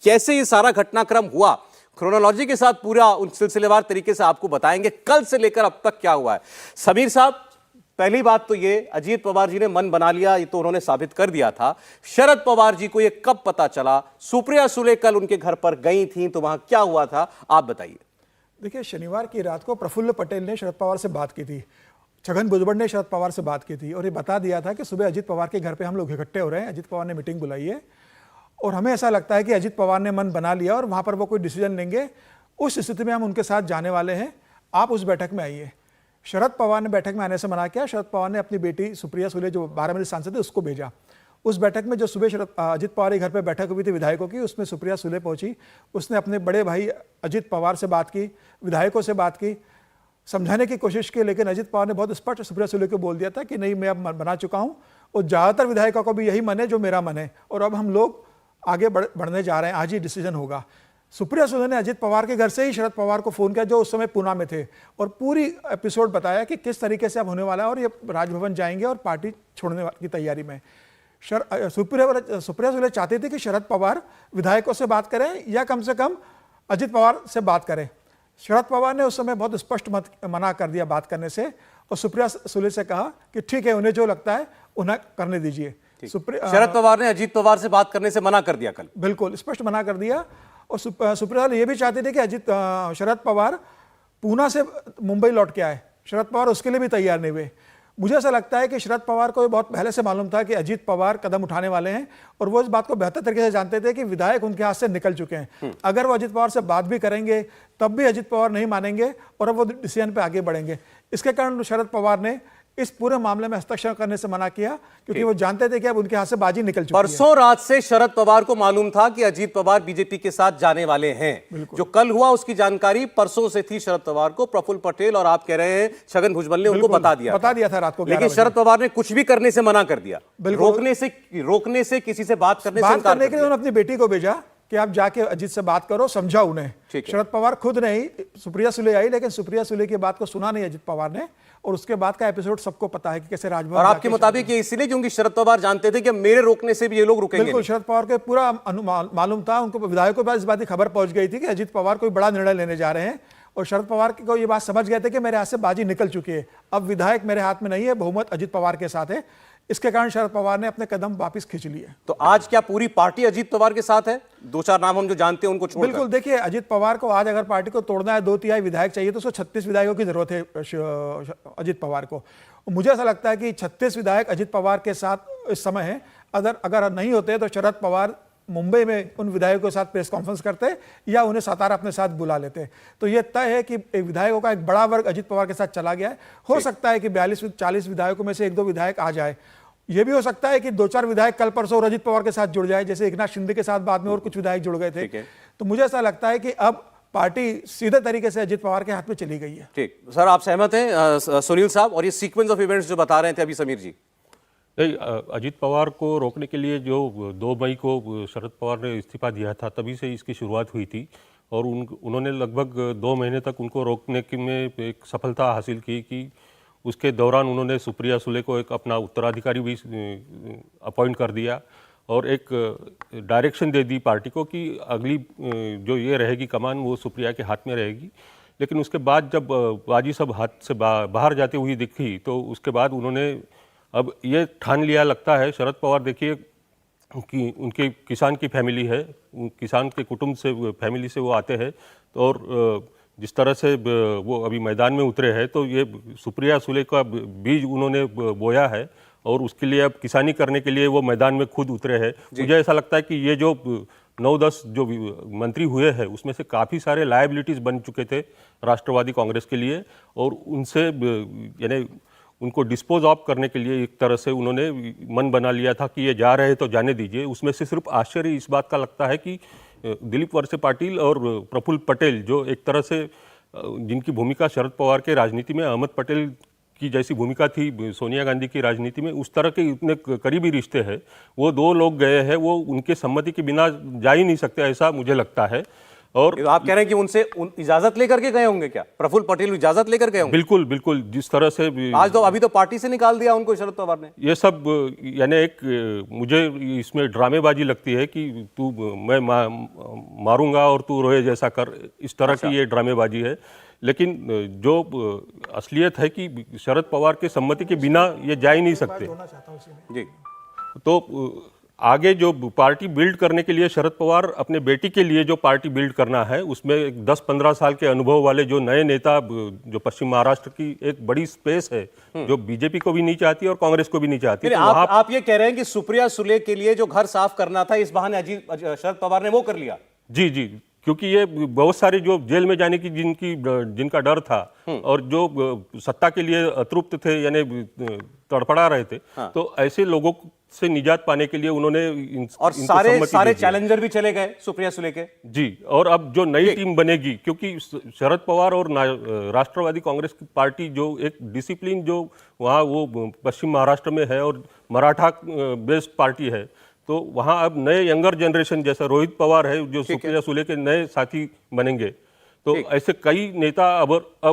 कैसे ये सारा घटनाक्रम हुआ, क्रोनोलॉजी के साथ पूरा उन सिलसिलेवार तरीके से आपको बताएंगे, कल से लेकर अब तक क्या हुआ है। समीर साहब, पहली बात तो ये, अजीत पवार जी ने मन बना लिया, ये तो उन्होंने साबित कर दिया था। शरद पवार जी को ये कब पता चला? सुप्रिया सुले कल उनके घर पर गई थी, तो वहां क्या हुआ था, आप बताइए। देखिए, शनिवार की रात को प्रफुल्ल पटेल ने शरद पवार से बात की थी, छगन भुजबल ने शरद पवार से बात की थी और ये बता दिया था कि सुबह अजीत पवार के घर पे हम लोग इकट्ठे हो रहे हैं, अजीत पवार ने मीटिंग बुलाई है और हमें ऐसा लगता है कि अजीत पवार ने मन बना लिया और वहाँ पर वो कोई डिसीजन लेंगे, उस स्थिति में हम उनके साथ जाने वाले हैं, आप उस बैठक में आइए। शरद पवार ने बैठक में आने से मना किया। शरद पवार ने अपनी बेटी सुप्रिया सुले जो बारामती सांसद है उसको भेजा। उस बैठक में जो सुबह अजीत पवार के घर पर बैठक हुई थी विधायकों की, उसमें सुप्रिया सुले पहुंची। उसने अपने बड़े भाई अजीत पवार से बात की, विधायकों से बात की, समझाने की कोशिश की, लेकिन अजीत पवार ने बहुत स्पष्ट सुप्रिया सुले को बोल दिया था कि नहीं, मैं अब बना चुका हूँ और ज़्यादातर विधायकों को भी यही मन है जो मेरा मन है और अब हम लोग आगे बढ़ने जा रहे हैं, आज ही डिसीजन होगा। सुप्रिया सुले ने अजीत पवार के घर से ही शरद पवार को फ़ोन किया जो उस समय पूना में थे और पूरी एपिसोड बताया कि किस तरीके से अब होने वाला है और ये राजभवन जाएंगे और पार्टी छोड़ने की तैयारी में। सुप्रिया सुले चाहते थे कि शरद पवार विधायकों से बात करें या कम से कम अजीत पवार से बात करें। शरद पवार ने उस समय बहुत स्पष्ट मना कर दिया बात करने से और सुप्रिया सुले से कहा कि ठीक है, उन्हें जो लगता है उन्हें करने दीजिए। शरद पवार ने अजीत पवार से बात करने से मना कर दिया कल, बिल्कुल स्पष्ट मना कर दिया। और सुप्रिया ये भी चाहते थे कि शरद पवार पूना से मुंबई लौट के आए, शरद पवार उसके लिए भी तैयार नहीं हुए। मुझे ऐसा लगता है कि शरद पवार को बहुत पहले से मालूम था कि अजीत पवार कदम उठाने वाले हैं और वो इस बात को बेहतर तरीके से जानते थे कि विधायक उनके हाथ से निकल चुके हैं। अगर वो अजीत पवार से बात भी करेंगे तब भी अजीत पवार नहीं मानेंगे और अब वो डिसीजन पे आगे बढ़ेंगे। इसके कारण शरद पवार ने इस पूरे मामले में हस्तक्षेप करने से मना किया क्योंकि वो जानते थे कि अब उनके हाथ से बाजी निकल चुकी है। परसों रात से शरद पवार को मालूम था कि अजीत पवार बीजेपी के साथ जाने वाले हैं। जो कल हुआ उसकी जानकारी परसों से थी शरद पवार को। प्रफुल्ल पटेल और आप कह रहे हैं छगन भुजबल ने उनको बता दिया था रात को, लेकिन शरद पवार ने कुछ भी करने से मना कर दिया। रोकने से किसी से बात करने से इनकार करने के लिए उन्होंने अपनी बेटी को भेजा कि आप जाके अजीत से बात करो, समझा उन्हें। शरद पवार खुद नहीं, सुप्रिया सुले आई, लेकिन सुप्रिया सुले की बात को सुना नहीं अजीत पवार ने और उसके बाद का एपिसोड सबको पता है कि कैसे राजभवन। और आपके मुताबिक ये इसलिए क्योंकि शरद पवार जानते थे कि मेरे रोकने से भी ये लोग रुकेंगे। बिल्कुल, शरद पवार को पूरा मालूम था, उनको विधायकों के पास इस बात की खबर पहुंच गई थी कि अजीत पवार कोई बड़ा निर्णय लेने जा रहे हैं और शरद पवार को ये बात समझ गए थे कि मेरे हाथ से बाजी निकल चुकी है, अब विधायक मेरे हाथ में नहीं है, बहुमत अजीत पवार के साथ है। इसके कारण शरद पवार ने अपने कदम वापस खींच लिए। तो आज क्या पूरी पार्टी अजीत पवार के साथ है? दो चार नाम हम जो जानते हैं उनको छोड़कर। बिल्कुल, देखिए अजीत पवार को आज अगर पार्टी को तोड़ना है, 2/3 विधायक चाहिए तो उसको 36 विधायकों की जरूरत है अजीत पवार को। मुझे ऐसा लगता है कि 36 विधायक अजीत पवार के साथ इस समय है। अगर नहीं होते तो शरद पवार मुंबई में उन विधायकों के साथ प्रेस कॉन्फ्रेंस करते या उन्हें सातारा अपने साथ बुला लेते। तो यह तय है कि विधायकों का एक बड़ा वर्ग अजीत पवार के साथ चला गया है। हो सकता है कि 42-40 विधायकों में से 1-2 विधायक आ जाए। यह भी हो सकता है कि 2-4 विधायक कल परसों और अजीत पवार के साथ जुड़ जाए, जैसे एकनाथ शिंदे के साथ बाद में और कुछ विधायक जुड़ गए थे। तो मुझे ऐसा लगता है कि अब पार्टी सीधे तरीके से अजीत पवार के हाथ में चली गई है। ठीक सर, आप सहमत हैं सुनील साहब? और ये सीक्वेंस ऑफ इवेंट्स जो बता रहे थे अभी समीर जी, अजीत पवार को रोकने के लिए जो 2 मई को शरद पवार ने इस्तीफा दिया था तभी से इसकी शुरुआत हुई थी और उन्होंने लगभग 2 महीने तक उनको रोकने में एक सफलता हासिल की कि उसके दौरान उन्होंने सुप्रिया सुले को एक अपना उत्तराधिकारी भी अपॉइंट कर दिया और एक डायरेक्शन दे दी पार्टी को कि अगली जो ये रहेगी कमान वो सुप्रिया के हाथ में रहेगी। लेकिन उसके बाद जब बाजी सब हाथ से बाहर जाती हुई दिखी तो उसके बाद उन्होंने अब ये ठान लिया लगता है। शरद पवार देखिए कि उनके किसान की फैमिली है, किसान के कुटुंब से फैमिली से वो आते हैं तो और जिस तरह से वो अभी मैदान में उतरे हैं तो ये सुप्रिया सुले का बीज उन्होंने बोया है और उसके लिए अब किसानी करने के लिए वो मैदान में खुद उतरे हैं। मुझे ऐसा लगता है कि ये जो 9-10 जो मंत्री हुए हैं उसमें से काफ़ी सारे लायबिलिटीज़ बन चुके थे राष्ट्रवादी कांग्रेस के लिए और उनसे यानी उनको डिस्पोज ऑफ करने के लिए एक तरह से उन्होंने मन बना लिया था कि ये जा रहे हैं तो जाने दीजिए। उसमें से सिर्फ आश्चर्य इस बात का लगता है कि दिलीप वळसे पाटिल और प्रफुल्ल पटेल जो एक तरह से जिनकी भूमिका शरद पवार के राजनीति में अहमद पटेल की जैसी भूमिका थी सोनिया गांधी की राजनीति में, उस तरह के इतने करीबी रिश्ते हैं। वो दो लोग गए हैं, वो उनके सम्मति के बिना जा ही नहीं सकते, ऐसा मुझे लगता है। और आप कह रहे हैं कि उनसे इजाजत लेकर के गए होंगे क्या? प्रफुल्ल पटेल इजाजत लेकर गए होंगे? बिल्कुल बिल्कुल, जिस तरह से आज तो अभी तो पार्टी से निकाल दिया उनको शरद पवार ने। ये सब यानी एक मुझे इसमें ड्रामेबाजी लगती है कि तू मैं मारूंगा और तू रोए जैसा कर, इस तरह की ये ड्रामेबाजी है। लेकिन जो असलियत है कि शरद पवार के सम्मति के बिना ये जा ही नहीं सकते। जी, तो आगे जो पार्टी बिल्ड करने के लिए शरद पवार अपने बेटी के लिए जो पार्टी बिल्ड करना है, उसमें 10-15 साल के अनुभव वाले जो नए नेता, जो पश्चिम महाराष्ट्र की एक बड़ी स्पेस है, जो बीजेपी को भी नहीं चाहती और कांग्रेस को भी नहीं चाहती। तो आप ये कह रहे हैं कि सुप्रिया सुले के लिए जो घर साफ करना था, इस बहाने शरद पवार ने वो कर लिया? जी जी, क्योंकि ये बहुत सारे जो जेल में जाने की जिनका डर था और जो सत्ता के लिए अतृप्त थे, यानी तड़पड़ा रहे थे, तो ऐसे लोगों से निजात पाने के लिए उन्होंने और सारे चैलेंजर भी चले गए सुप्रिया सुले के। जी, और अब जो नई टीम बनेगी, क्योंकि शरद पवार और राष्ट्रवादी कांग्रेस की पार्टी जो एक डिसिप्लिन जो वहाँ वो पश्चिम महाराष्ट्र में है और मराठा बेस्ड पार्टी है, तो वहाँ अब नए यंगर जनरेशन जैसा रोहित पवार है जो सुप्रिया सुले के नए साथी बनेंगे। तो ऐसे कई नेता अब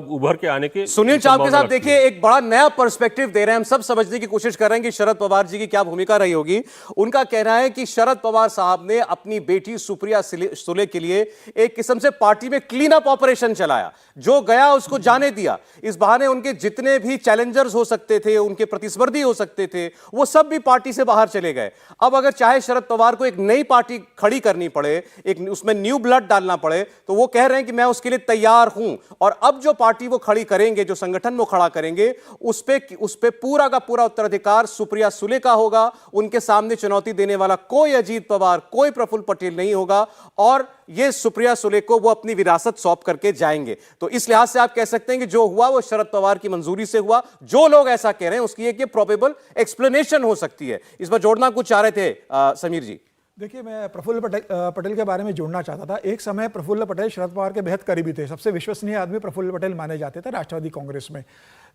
उभर के आने के। सुनील चाप के साथ देखिए एक बड़ा नया पर्सपेक्टिव दे रहे हैं। हम सब समझने की कोशिश कर रहे हैं कि शरद पवार जी की क्या भूमिका रही होगी। उनका कहना है कि शरद पवार साहब ने अपनी बेटी सुप्रिया सुले के लिए एक किस्म से पार्टी में क्लीन अप ऑपरेशन चलाया, जो गया उसको जाने दिया। इस बहाने उनके जितने भी चैलेंजर्स हो सकते थे, उनके प्रतिस्पर्धी हो सकते थे, वो सब भी पार्टी से बाहर चले गए। अब अगर चाहे शरद पवार को एक नई पार्टी खड़ी करनी पड़े, एक उसमें न्यू ब्लड डालना पड़े, तो वो कह रहे हैं कि मैं उसके लिए तैयार हूं। और अब जो पार्टी वो खड़ी करेंगे, जो संगठन वो खड़ा करेंगे, उस पे पूरा का पूरा उत्तराधिकार सुप्रिया सुले का होगा। उनके सामने चुनौती देने वाला कोई अजीत पवार, कोई प्रफुल्ल पटेल नहीं होगा और ये सुप्रिया सुले को वो अपनी विरासत सौंप करके जाएंगे। तो इस लिहाज से आप कह सकते हैं कि जो हुआ वो शरद पवार की मंजूरी से हुआ। जो लोग ऐसा कह रहे हैं उसकी एक ये प्रोबेबल एक्सप्लेनेशन हो सकती है। इस पर जोड़ना कुछ चाह रहे थे समीर जी। देखिए, मैं प्रफुल्ल पटेल के बारे में जोड़ना चाहता था। एक समय प्रफुल्ल पटेल शरद पवार के बेहद करीबी थे। सबसे विश्वसनीय आदमी प्रफुल्ल पटेल माने जाते थे राष्ट्रवादी कांग्रेस में।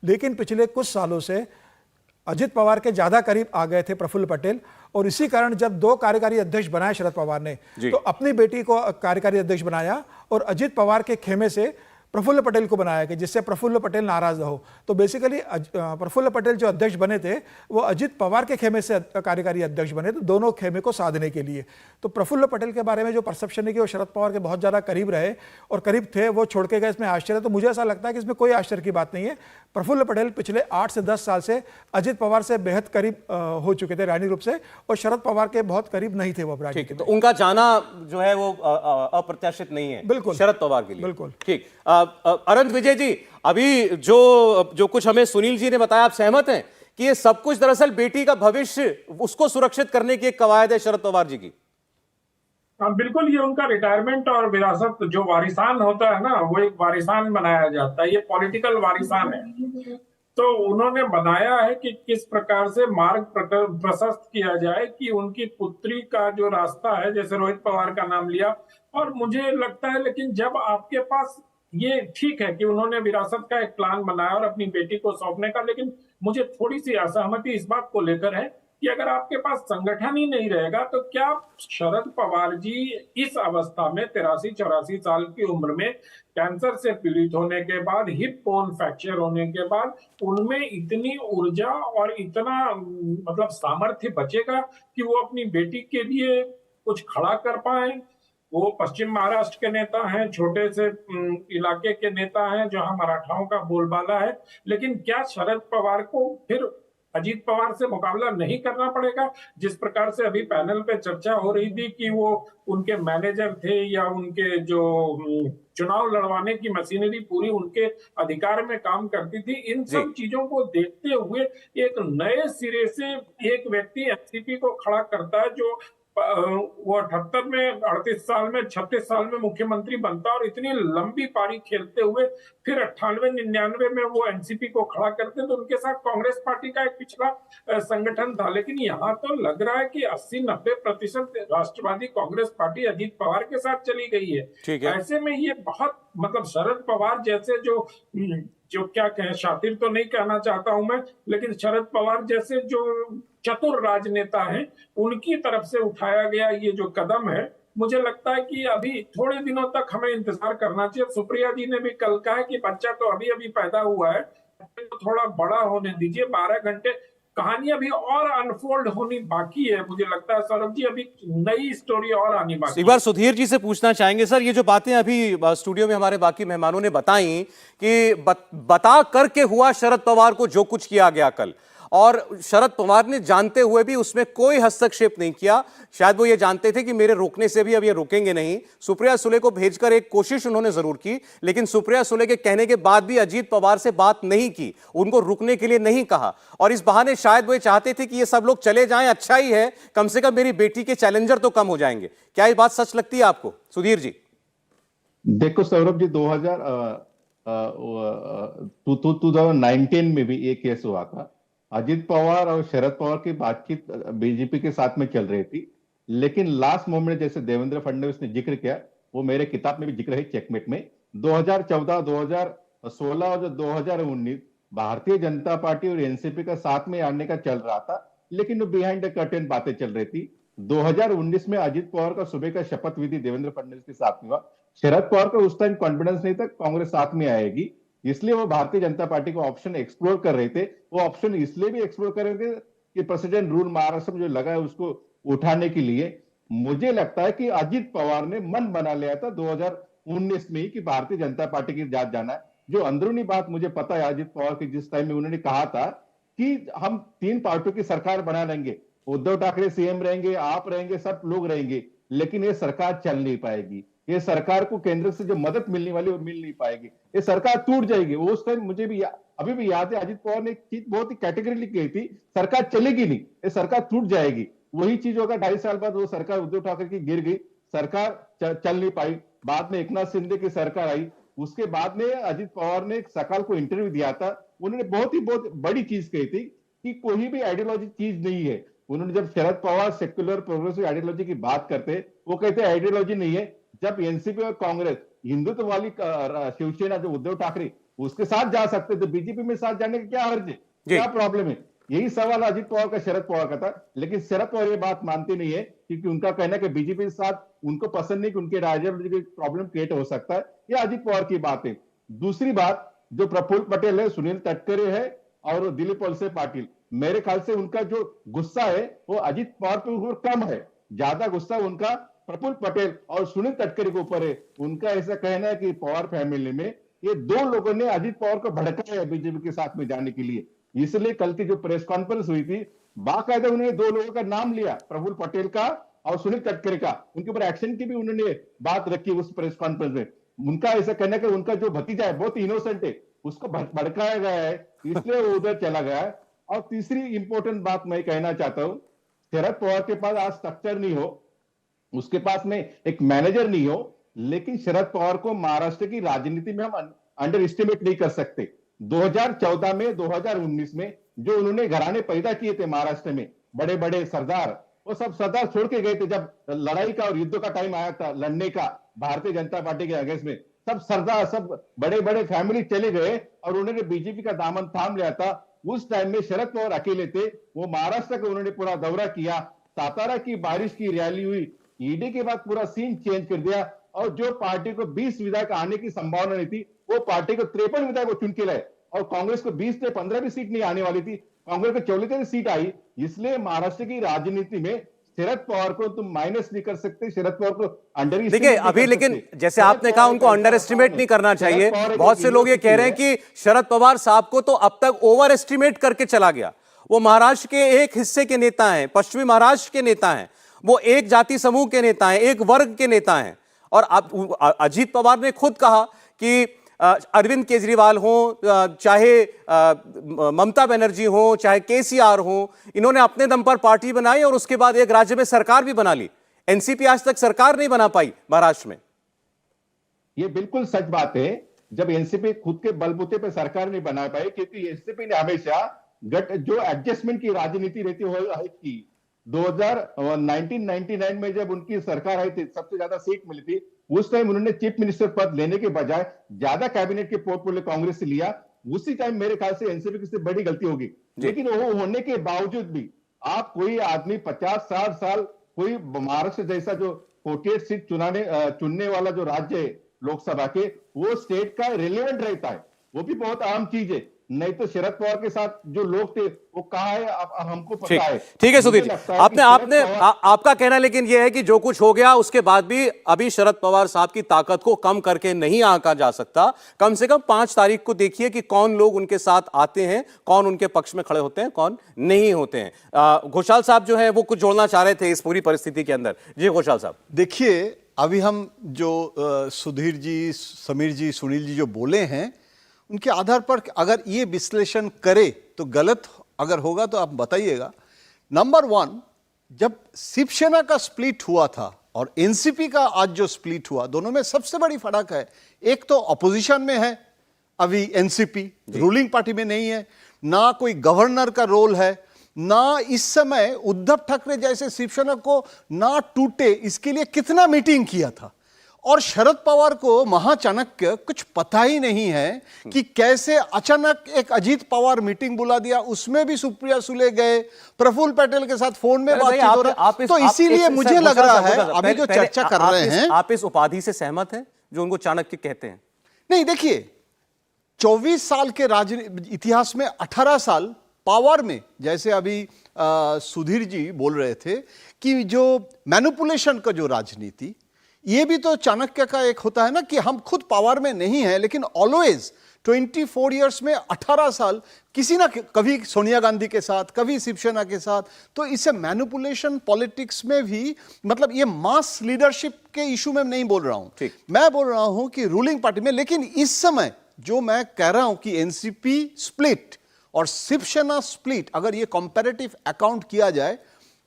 लेकिन पिछले कुछ सालों से अजित पवार के ज्यादा करीब आ गए थे प्रफुल्ल पटेल, और इसी कारण जब 2 कार्यकारी अध्यक्ष बनाए शरद पवार ने, तो अपनी बेटी को कार्यकारी अध्यक्ष बनाया और अजित पवार के खेमे से प्रफुल्ल पटेल को बनाया कि जिससे प्रफुल्ल पटेल नाराज न हो। तो बेसिकली प्रफुल्ल पटेल जो अध्यक्ष बने थे वो अजित पवार के खेमे से कार्यकारी अध्यक्ष बने, तो दोनों खेमे को साधने के लिए। तो प्रफुल्ल पटेल के बारे में जो परसेप्शन है कि वो शरद पवार के बहुत ज़्यादा करीब रहे और करीब थे, वो छोड़ के गए, इसमें आश्चर्य। तो मुझे ऐसा लगता है कि इसमें कोई आश्चर्य की बात नहीं है। प्रफुल्ल पटेल पिछले 8 से 10 साल से अजित पवार से बेहद करीब हो चुके थे राजनीतिक रूप से, और शरद पवार के बहुत करीब नहीं थे वो राजनीति। तो उनका जाना जो है वो अप्रत्याशित नहीं है, बिल्कुल शरद पवार के लिए। बिल्कुल ठीक। अनंत विजय जी, अभी जो कुछ हमें सुनील जी ने बताया, आप सहमत हैं कि ये सब कुछ दरअसल बेटी का भविष्य उसको सुरक्षित करने की एक कवायद है शरद पवार जी की? बिल्कुल, ये उनका रिटायरमेंट और विरासत, जो वारिसान होता है ना, वो एक वारिसान बनाया जाता है। ये पॉलिटिकल वारिसान है। तो उन्होंने बनाया है कि किस प्रकार से मार्ग प्रशस्त किया जाए कि उनकी पुत्री का जो रास्ता है, जैसे रोहित पवार का नाम लिया, और मुझे लगता है, लेकिन जब आपके पास ये ठीक है कि उन्होंने विरासत का एक प्लान बनाया और अपनी बेटी को सौंपने का, लेकिन मुझे थोड़ी सी असहमति इस बात को लेकर है कि अगर आपके पास संगठन ही नहीं रहेगा तो क्या शरद पवार जी इस अवस्था में 83-84 साल की उम्र में कैंसर से पीड़ित होने के बाद, हिप बोन फ्रैक्चर होने के बाद, उनमें इतनी ऊर्जा और इतना मतलब सामर्थ्य बचेगा कि वो अपनी बेटी के लिए कुछ खड़ा कर पाए? वो पश्चिम महाराष्ट्र के नेता हैं, छोटे से इलाके के नेता हैं जहां मराठाओं का बोलबाला है, लेकिन क्या शरद पवार को फिर अजीत पवार से मुकाबला नहीं करना पड़ेगा? जिस प्रकार से अभी पैनल पे चर्चा हो रही थी कि वो उनके मैनेजर थे या उनके जो चुनाव लड़वाने की मशीनरी पूरी उनके अधिकार में काम करती थी, इन सब चीजों को देखते हुए एक नए सिरे से एक व्यक्ति एनसीपी को खड़ा करता है जो वो 78 में, 38 साल में, 36 साल में मुख्यमंत्री बनता और इतनी लंबी पारी खेलते हुए फिर 98-99 में वो एनसीपी को खड़ा करते, तो उनके साथ कांग्रेस पार्टी का एक पिछला संगठन था। लेकिन यहाँ तो लग रहा है कि 80-90% राष्ट्रवादी कांग्रेस पार्टी अजीत पवार के साथ चली गई है। ऐसे में ये बहुत मतलब शरद पवार जैसे जो क्या कहें, शातिर तो नहीं कहना चाहता हूं मैं, लेकिन शरद पवार जैसे जो चतुर राजनेता हैं, उनकी तरफ से उठाया गया ये जो कदम है, मुझे लगता है कि अभी थोड़े दिनों तक हमें इंतजार करना चाहिए। सुप्रिया जी ने भी कल कहा कि बच्चा तो अभी अभी पैदा हुआ है, तो थोड़ा बड़ा होने दीजिए। 12 घंटे कहानी अभी और अनफोल्ड होनी बाकी है। मुझे लगता है सौरभ जी, अभी नई स्टोरी और आनी बाकी एक बार सुधीर जी से पूछना चाहेंगे सर, ये जो बातें अभी स्टूडियो में हमारे बाकी मेहमानों ने बताई कि बता करके हुआ शरद पवार को जो कुछ किया गया कल, और शरद पवार ने जानते हुए भी उसमें कोई हस्तक्षेप नहीं किया। शायद वो ये जानते थे कि मेरे रोकने से भी अब ये रुकेंगे नहीं। सुप्रिया सुले को भेजकर एक कोशिश उन्होंने जरूर की, लेकिन सुप्रिया सुले के कहने के बाद भी अजीत पवार से बात नहीं की, उनको रुकने के लिए नहीं कहा, और इस बहाने शायद वो ये चाहते थे कि ये सब लोग चले जाएं, अच्छा ही है, कम से कम मेरी बेटी के चैलेंजर तो कम हो जाएंगे। क्या ये बात सच लगती है आपको सुधीर जी? देखो सौरभ जी, 2019 में भी एक केस हुआ था। अजित पवार और शरद पवार की बातचीत बीजेपी के साथ में चल रही थी, लेकिन लास्ट मोमेंट जैसे देवेंद्र फडणवीस ने जिक्र किया, वो मेरे किताब में भी जिक्र है चेकमेट में, 2014, 2016 और 2019 भारतीय जनता पार्टी और एनसीपी का साथ में आने का चल रहा था, लेकिन वो बिहाइंड द कर्टेन बातें चल रही थी। 2019 में अजित पवार का सुबह का शपथ विधि देवेंद्र फडणवीस के साथ में हुआ। शरद पवार को उस टाइम कॉन्फिडेंस नहीं था कांग्रेस साथ में आएगी, इसलिए वो भारतीय जनता पार्टी को ऑप्शन एक्सप्लोर कर रहे थे। वो ऑप्शन इसलिए भी एक्सप्लोर कर रहे थे कि प्रेसिडेंट रूल महाराष्ट्र में जो लगा है उसको उठाने के लिए। मुझे लगता है कि अजित पवार ने मन बना लिया था 2019 में ही कि भारतीय जनता पार्टी की जात जाना है। जो अंदरूनी बात मुझे पता है अजित पवार की, जिस टाइम में उन्होंने कहा था कि हम 3 पार्टियों की सरकार बना लेंगे, उद्धव ठाकरे सीएम रहेंगे, आप रहेंगे, सब लोग रहेंगे, लेकिन ये सरकार चल नहीं पाएगी। ये सरकार को केंद्र से जो मदद मिलने वाली वो मिल नहीं पाएगी, ये सरकार टूट जाएगी। उस टाइम मुझे भी अभी भी याद है, अजित पवार ने एक चीज बहुत ही कैटेगरिकली कही थी, सरकार चलेगी नहीं, ये सरकार टूट जाएगी। वही चीज होगा 2.5 साल बाद, वो सरकार उद्धव ठाकरे की गिर गई, सरकार चल नहीं पाई। बाद में एकनाथ शिंदे की सरकार आई, उसके बाद में अजित पवार ने सकाल को इंटरव्यू दिया था, उन्होंने बहुत बड़ी चीज कही थी कि कोई भी आइडियोलॉजी चीज नहीं है। उन्होंने जब Sharad Pawar secular progressive ideology की बात करते, वो कहते आइडियोलॉजी नहीं है। जब एनसीपी और कांग्रेस हिंदुत्व वाली शिवसेना जो उद्धव ठाकरे उसके साथ जा सकते थे, बीजेपी में साथ जाने का क्या हर्ज है, क्या प्रॉब्लम है? यही सवाल अजित पवार का शरद पवार का था, लेकिन शरद पवार ये बात मानते नहीं है, क्योंकि उनका कहना है कि बीजेपी के साथ उनको पसंद नहीं कि उनके आइडियोलॉजी प्रॉब्लम क्रिएट हो सकता है। ये अजित पवार की बात है। दूसरी बात, जो प्रफुल्ल पटेल है, सुनील तटकरे है और दिलीप वलसे पाटिल, मेरे ख्याल से उनका जो गुस्सा है वो अजित पवार के ऊपर कम है, ज्यादा गुस्सा उनका प्रफुल्ल पटेल और सुनील तटकरे के ऊपर है। उनका ऐसा कहना है कि पवार फैमिली में ये 2 लोगों ने अजित पवार को भड़काया है बीजेपी के साथ में जाने के लिए। इसलिए कल की जो प्रेस कॉन्फ्रेंस हुई थी, बाकायदा उन्होंने 2 लोगों का नाम लिया, प्रफुल्ल पटेल का और सुनील तटकरे का, उनके ऊपर एक्शन की भी उन्होंने बात रखी उस प्रेस कॉन्फ्रेंस में। उनका ऐसा कहना है कि उनका जो भतीजा है बहुत इनोसेंट है, उसको भड़काया गया है, इसलिए वो उधर चला गया है। और तीसरी इंपॉर्टेंट बात मैं कहना चाहता हूं, शरद पवार के पास आज स्ट्रक्चर नहीं हो, उसके पास में एक मैनेजर नहीं हो, लेकिन शरद पवार को महाराष्ट्र की राजनीति में हम अंडर एस्टिमेट नहीं कर सकते। 2014 में, 2019 में जो उन्होंने घराने पैदा किए थे महाराष्ट्र में, बड़े बड़े सरदार, वो सब सरदार छोड़ के गए थे। जब लड़ाई का और युद्ध का टाइम आया था लड़ने का भारतीय जनता पार्टी के अगेंस्ट में, सब सरदार, सब बड़े बड़े फैमिली चले गए और उन्होंने बीजेपी का दामन थाम लिया था। उस टाइम में शरद पवार अकेले थे, वो महाराष्ट्र का उन्होंने पूरा दौरा किया, सातारा की बारिश की रैली हुई, ईडी के बाद पूरा सीन चेंज कर दिया, और जो पार्टी को 20 विधायक आने की संभावना नहीं थी, वो पार्टी को 53 विधायक को चुन के लाए, और कांग्रेस को 20 से 15 भी सीट नहीं आने वाली थी, कांग्रेस को 44 सीट आई। इसलिए महाराष्ट्र की राजनीति में शरद पवार को तुम माइनस नहीं कर सकते, शरद पवार को अंडर देखिए अभी, लेकिन जैसे आपने कहा उनको अंडर एस्टिमेट नहीं करना चाहिए। बहुत से लोग ये कह रहे हैं कि शरद पवार साहब को तो अब तक ओवर एस्टिमेट करके चला गया। वो महाराष्ट्र के एक हिस्से के नेता हैं, पश्चिमी महाराष्ट्र के नेता हैं, वो एक जाति समूह के नेता हैं, एक वर्ग के नेता हैं। और अजीत पवार ने खुद कहा कि अरविंद केजरीवाल हो, चाहे ममता बनर्जी हो, चाहे केसीआर हो, इन्होंने अपने दम पर पार्टी बनाई और उसके बाद एक राज्य में सरकार भी बना ली। एनसीपी आज तक सरकार नहीं बना पाई महाराष्ट्र में। ये बिल्कुल सच बात है। जब एनसीपी खुद के बलबूते पे सरकार नहीं बना पाई, क्योंकि एनसीपी ने हमेशा जो एडजस्टमेंट की राजनीति रहती है की 1999 में जब उनकी सरकार आई थी, सबसे ज्यादा सीट मिली थी, उस टाइम उन्होंने चीफ मिनिस्टर पद लेने के बजाय ज्यादा कैबिनेट के पोर्टफोलियो कांग्रेस से लिया, उसी टाइम मेरे ख्याल से एनसीपी की सबसे बड़ी गलती होगी। लेकिन वो होने के बावजूद भी आप कोई आदमी 50-60 साल कोई महाराष्ट्र जैसा जो 48 सीट चुनने वाला जो राज्य है लोकसभा के, वो स्टेट का रिलेवेंट रहता है, वो भी बहुत आम चीज है। नहीं तो शरद पवार के साथ जो लोग थे वो कहाँ है अब हमको पता है। ठीक है सुधीर जी, आपका कहना लेकिन यह है कि जो कुछ हो गया उसके बाद भी अभी शरद पवार साहब की ताकत को कम करके नहीं आंका जा सकता। कम से कम 5 तारीख को देखिए कि कौन लोग उनके साथ आते हैं, कौन उनके पक्ष में खड़े होते हैं, कौन नहीं होते हैं। घोषाल साहब जो है वो कुछ जोड़ना चाह रहे थे इस पूरी परिस्थिति के अंदर। जी घोषाल साहब। देखिए, अभी हम जो सुधीर जी, समीर जी, सुनील जी जो बोले हैं, उनके आधार पर अगर ये विश्लेषण करे तो गलत अगर होगा तो आप बताइएगा। नंबर 1, जब शिवसेना का स्प्लिट हुआ था और एनसीपी का आज जो स्प्लिट हुआ, दोनों में सबसे बड़ी फर्क है, एक तो अपोजिशन में है अभी एनसीपी, रूलिंग पार्टी में नहीं है, ना कोई गवर्नर का रोल है, ना इस समय उद्धव ठाकरे जैसे शिवसेना को ना टूटे इसके लिए कितना मीटिंग किया था। और शरद पवार को महाचाणक्य कुछ पता ही नहीं है कि कैसे अचानक एक अजीत पवार मीटिंग बुला दिया, उसमें भी सुप्रिया सुले गए, प्रफुल्ल पटेल के साथ फोन में बातचीत हो रहा है। तो इसीलिए मुझे लग रहा है अभी जो चर्चा कर रहे हैं, आप इस उपाधि से सहमत हैं जो उनको चाणक्य कहते हैं? नहीं, देखिए 24 साल के राजनीति इतिहास में 18 साल पावर में, जैसे अभी सुधीर जी बोल रहे थे कि जो मैनिपुलेशन का जो राजनीति, ये भी तो चाणक्य का एक होता है ना कि हम खुद पावर में नहीं है लेकिन ऑलवेज 24 इयर्स में 18 साल किसी ना कभी सोनिया गांधी के साथ, कभी शिवसेना के साथ। तो इसे मैनिपुलेशन पॉलिटिक्स में भी, मतलब ये मास लीडरशिप के इशू में नहीं बोल रहा हूं, मैं बोल रहा हूं कि रूलिंग पार्टी में। लेकिन इस समय जो मैं कह रहा हूं कि एनसीपी स्प्लिट और शिवसेना स्प्लिट, अगर ये कंपैरेटिव अकाउंट किया जाए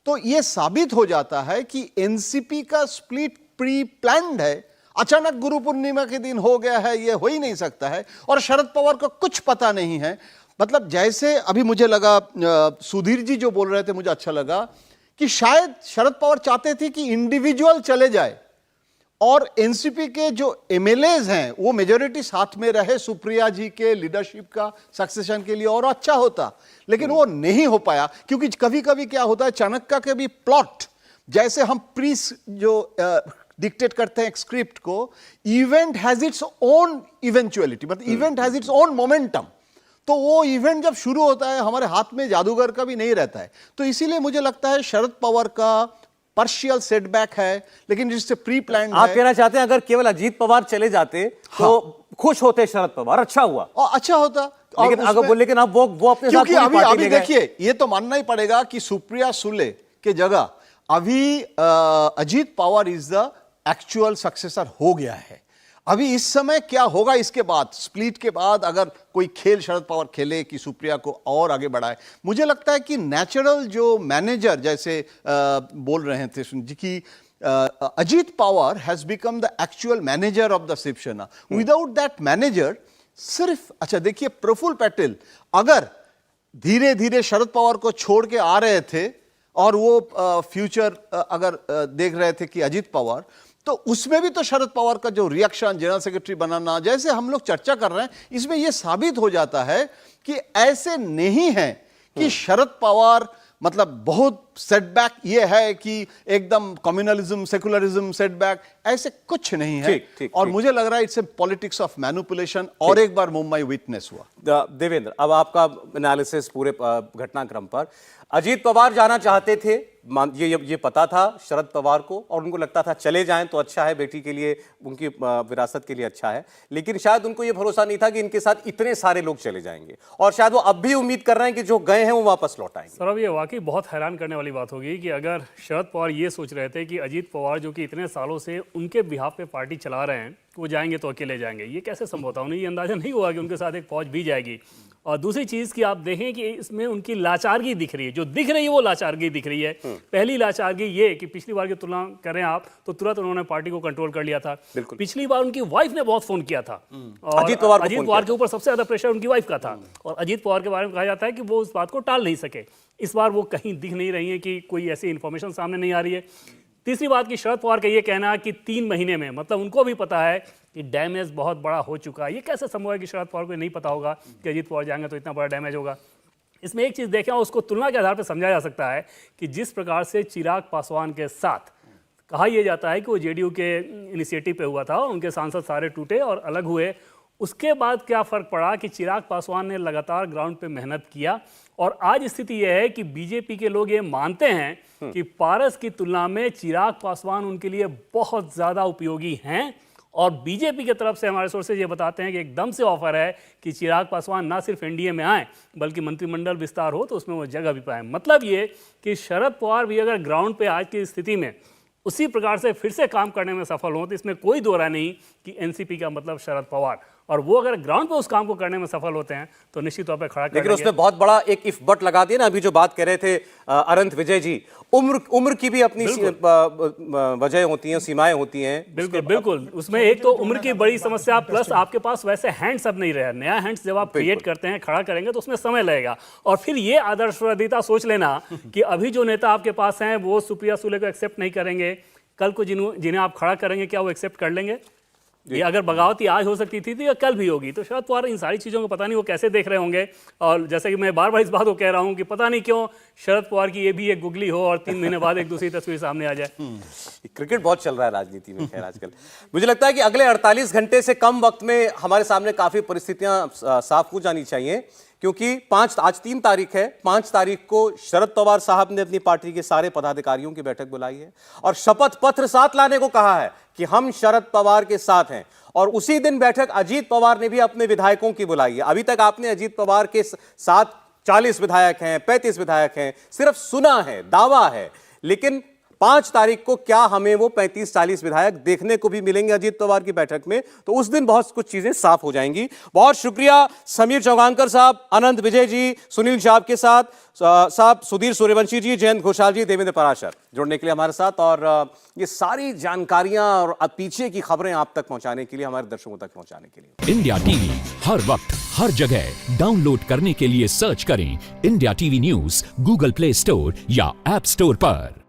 तो ये साबित हो जाता है कि एनसीपी का स्प्लिट प्री प्लान्ड है। अचानक गुरु पूर्णिमा के दिन हो गया है, ये हो ही नहीं सकता है। और शरद पवार को कुछ पता नहीं है। मतलब जैसे अभी मुझे लगा सुधीर जी जो बोल रहे थे, मुझे अच्छा लगा कि शायद शरद पवार चाहते थे कि इंडिविजुअल चले जाए और एनसीपी के जो एमएलएज हैं वो मेजॉरिटी साथ में रहे सुप्रिया जी के लीडरशिप का सक्सेशन के लिए, और अच्छा होता। लेकिन वो नहीं हो पाया क्योंकि कभी कभी क्या होता है, चाणक्य के भी प्लॉट, जैसे हम प्री जो डिक्टेट करते हैं एक स्क्रिप्ट को, event has its own eventuality, मतलब event has its own momentum. तो वो इवेंट जब शुरू होता है, हमारे हाथ में जादूगर का भी नहीं रहता है। तो इसीलिए मुझे लगता है शरद पवार का पार्शियल सेटबैक है, लेकिन जिससे प्री प्लान्ड है। आप कहना चाहते हैं अगर केवल अजीत पवार चले जाते तो खुश होते शरद पवार, अच्छा हुआ और अच्छा होता। लेकिन अगर बोले कि अब वो अपने साथ क्योंकि अभी देखिए, ये तो मानना ही पड़ेगा कि सुप्रिया सुले के जगह अभी Ajit Pawar is the actual successor हो गया है। अभी इस समय क्या होगा इसके बाद, स्प्लिट के बाद, अगर कोई खेल शरद पवार खेले कि सुप्रिया को और आगे बढ़ाए, मुझे लगता है कि नेचुरल जो मैनेजर, जैसे बोल रहे थे जी कि Ajit Pawar has become the actual manager of the Shiv Sena. Without that manager, सिर्फ अच्छा देखिए, प्रफुल्ल पटेल अगर धीरे धीरे शरद पवार को छोड़ के आ रहे थे और वो फ्यूचर अगर देख रहे थे कि अजीत पवार, तो उसमें भी तो शरद पवार का जो रिएक्शन, जनरल सेक्रेटरी बनाना, जैसे हम लोग चर्चा कर रहे हैं, इसमें यह साबित हो जाता है कि ऐसे नहीं है कि शरद पवार मतलब बहुत सेटबैक ये है कि एकदम कम्युनलिज्म, सेकुलरिज्म सेटबैक, ऐसे कुछ नहीं है। और मुझे लग रहा है it's a politics of manipulation, और एक बार मुंबई विटनेस हुआ। देवेंद्र, अब आपका एनालिसिस पूरे घटनाक्रम पर। अजीत पवार जाना चाहते थे, ये पता था शरद पवार को, और उनको लगता था चले जाएं तो अच्छा है, बेटी के लिए, उनकी विरासत के लिए अच्छा है। लेकिन शायद उनको ये भरोसा नहीं था कि इनके साथ इतने सारे लोग चले जाएंगे, और शायद वो अब भी उम्मीद कर रहे हैं कि जो गए हैं वो वापस लौट आएंगे। सर, अब ये वाकई बहुत हैरान करने वाली बात होगी कि अगर शरद पवार ये सोच रहे थे कि अजीत पवार जो कि इतने सालों से उनके बिहाफ पे पार्टी चला रहे हैं, वो जाएंगे तो अकेले जाएंगे, ये कैसे संभव था? उन्हें ये अंदाजा नहीं हुआ कि उनके साथ एक फौज भी जाएगी। और दूसरी चीज़ कि आप देखें कि इसमें उनकी लाचारगी दिख रही है, जो दिख रही है वो लाचारगी दिख रही है। पहली लाचारगी ये कि पिछली बार की तुलना करें आप तो तुरंत उन्होंने पार्टी को कंट्रोल कर लिया था। पिछली बार उनकी वाइफ ने बहुत फोन किया था, और अजीत पवार के ऊपर सबसे ज्यादा प्रेशर उनकी वाइफ का था, और अजीत पवार के बारे में कहा जाता है कि वो उस बात को टाल नहीं सके। इस बार वो कहीं दिख नहीं रही है कि कोई ऐसी इंफॉर्मेशन सामने नहीं आ रही है। तीसरी बात कि शरद पवार का ये कहना कि 3 महीने में, मतलब उनको भी पता है कि डैमेज बहुत बड़ा हो चुका है। ये कैसे संभव है कि शरद पवार को नहीं पता होगा कि अजीत पवार जाएंगे तो इतना बड़ा डैमेज होगा? इसमें एक चीज़ देखें, उसको तुलना के आधार पर समझा जा सकता है कि जिस प्रकार से चिराग पासवान के साथ कहा यह जाता है कि वो जेडीयू के इनिशिएटिव पे हुआ था, उनके सांसद सारे टूटे और अलग हुए, उसके बाद क्या फ़र्क पड़ा कि चिराग पासवान ने लगातार ग्राउंड पे मेहनत किया और आज स्थिति यह है कि बीजेपी के लोग ये मानते हैं कि पारस की तुलना में चिराग पासवान उनके लिए बहुत ज़्यादा उपयोगी हैं और बीजेपी की तरफ से हमारे सोर्सेज ये बताते हैं कि एकदम से ऑफर है कि चिराग पासवान ना सिर्फ एनडीए में आए बल्कि मंत्रिमंडल विस्तार हो तो उसमें वो जगह भी पाए। मतलब ये कि शरद पवार भी अगर ग्राउंड पे आज की स्थिति में उसी प्रकार से फिर से काम करने में सफल हो तो इसमें कोई दो राय नहीं कि एनसीपी का मतलब शरद पवार, और वो अगर ग्राउंड पे उस काम को करने में सफल होते हैं तो निश्चित तौर पे खड़ा करेंगे। लेकिन उसमें बहुत बड़ा एक इफ बट लगा दिया ना, अभी जो बात कह रहे थे अनंत विजय जी, उम्र की भी अपनी वजह होती हैं, सीमाएं होती हैं। बिल्कुल बिल्कुल, उसमें एक तो उम्र की बड़ी समस्या, प्लस आपके पास वैसे हैंड्स अब नहीं रहे। नया हैंड्स जब आप क्रिएट करते हैं, खड़ा करेंगे तो उसमें समय लगेगा। और फिर ये आदर्शवादिता सोच लेना कि अभी जो नेता आपके पास हैं वो सुप्रिया सुले को एक्सेप्ट नहीं करेंगे, कल को जिन्हें आप खड़ा करेंगे क्या वो एक्सेप्ट कर लेंगे? ये अगर बगावती आज हो सकती थी तो ये कल भी होगी। तो शरद पवार इन सारी चीज़ों को पता नहीं वो कैसे देख रहे होंगे। और जैसे कि मैं बार बार इस बात को कह रहा हूं कि पता नहीं क्यों शरद पवार की ये भी एक गुगली हो और 3 महीने बाद एक दूसरी तस्वीर सामने आ जाए। क्रिकेट बहुत चल रहा है राजनीति में खैर आजकल। मुझे लगता है कि अगले 48 घंटे से कम वक्त में हमारे सामने काफ़ी परिस्थितियां साफ हो जानी चाहिए, क्योंकि आज 3 तारीख है। 5 तारीख को शरद पवार साहब ने अपनी पार्टी के सारे पदाधिकारियों की बैठक बुलाई है और शपथ पत्र साथ लाने को कहा है कि हम शरद पवार के साथ हैं। और उसी दिन बैठक अजीत पवार ने भी अपने विधायकों की बुलाई है। अभी तक आपने अजीत पवार के साथ 40 विधायक हैं, 35 विधायक हैं, सिर्फ सुना है, दावा है, लेकिन 5 तारीख को क्या हमें वो 35-40 विधायक देखने को भी मिलेंगे अजीत पवार की बैठक में? तो उस दिन बहुत कुछ चीजें साफ हो जाएंगी। बहुत शुक्रिया समीर चौगानकर साहब, अनंत विजय जी, सुनील साहब के साथ सुधीर सूर्यवंशी जी, जयंत घोषाल जी, देवेंद्र पराशर जुड़ने के लिए हमारे साथ और ये सारी जानकारियां और पीछे की खबरें आप तक पहुंचाने के लिए, हमारे दर्शकों तक पहुंचाने के लिए। इंडिया टीवी हर वक्त हर जगह डाउनलोड करने के लिए सर्च करें India TV news Google play store या ऐप स्टोर पर।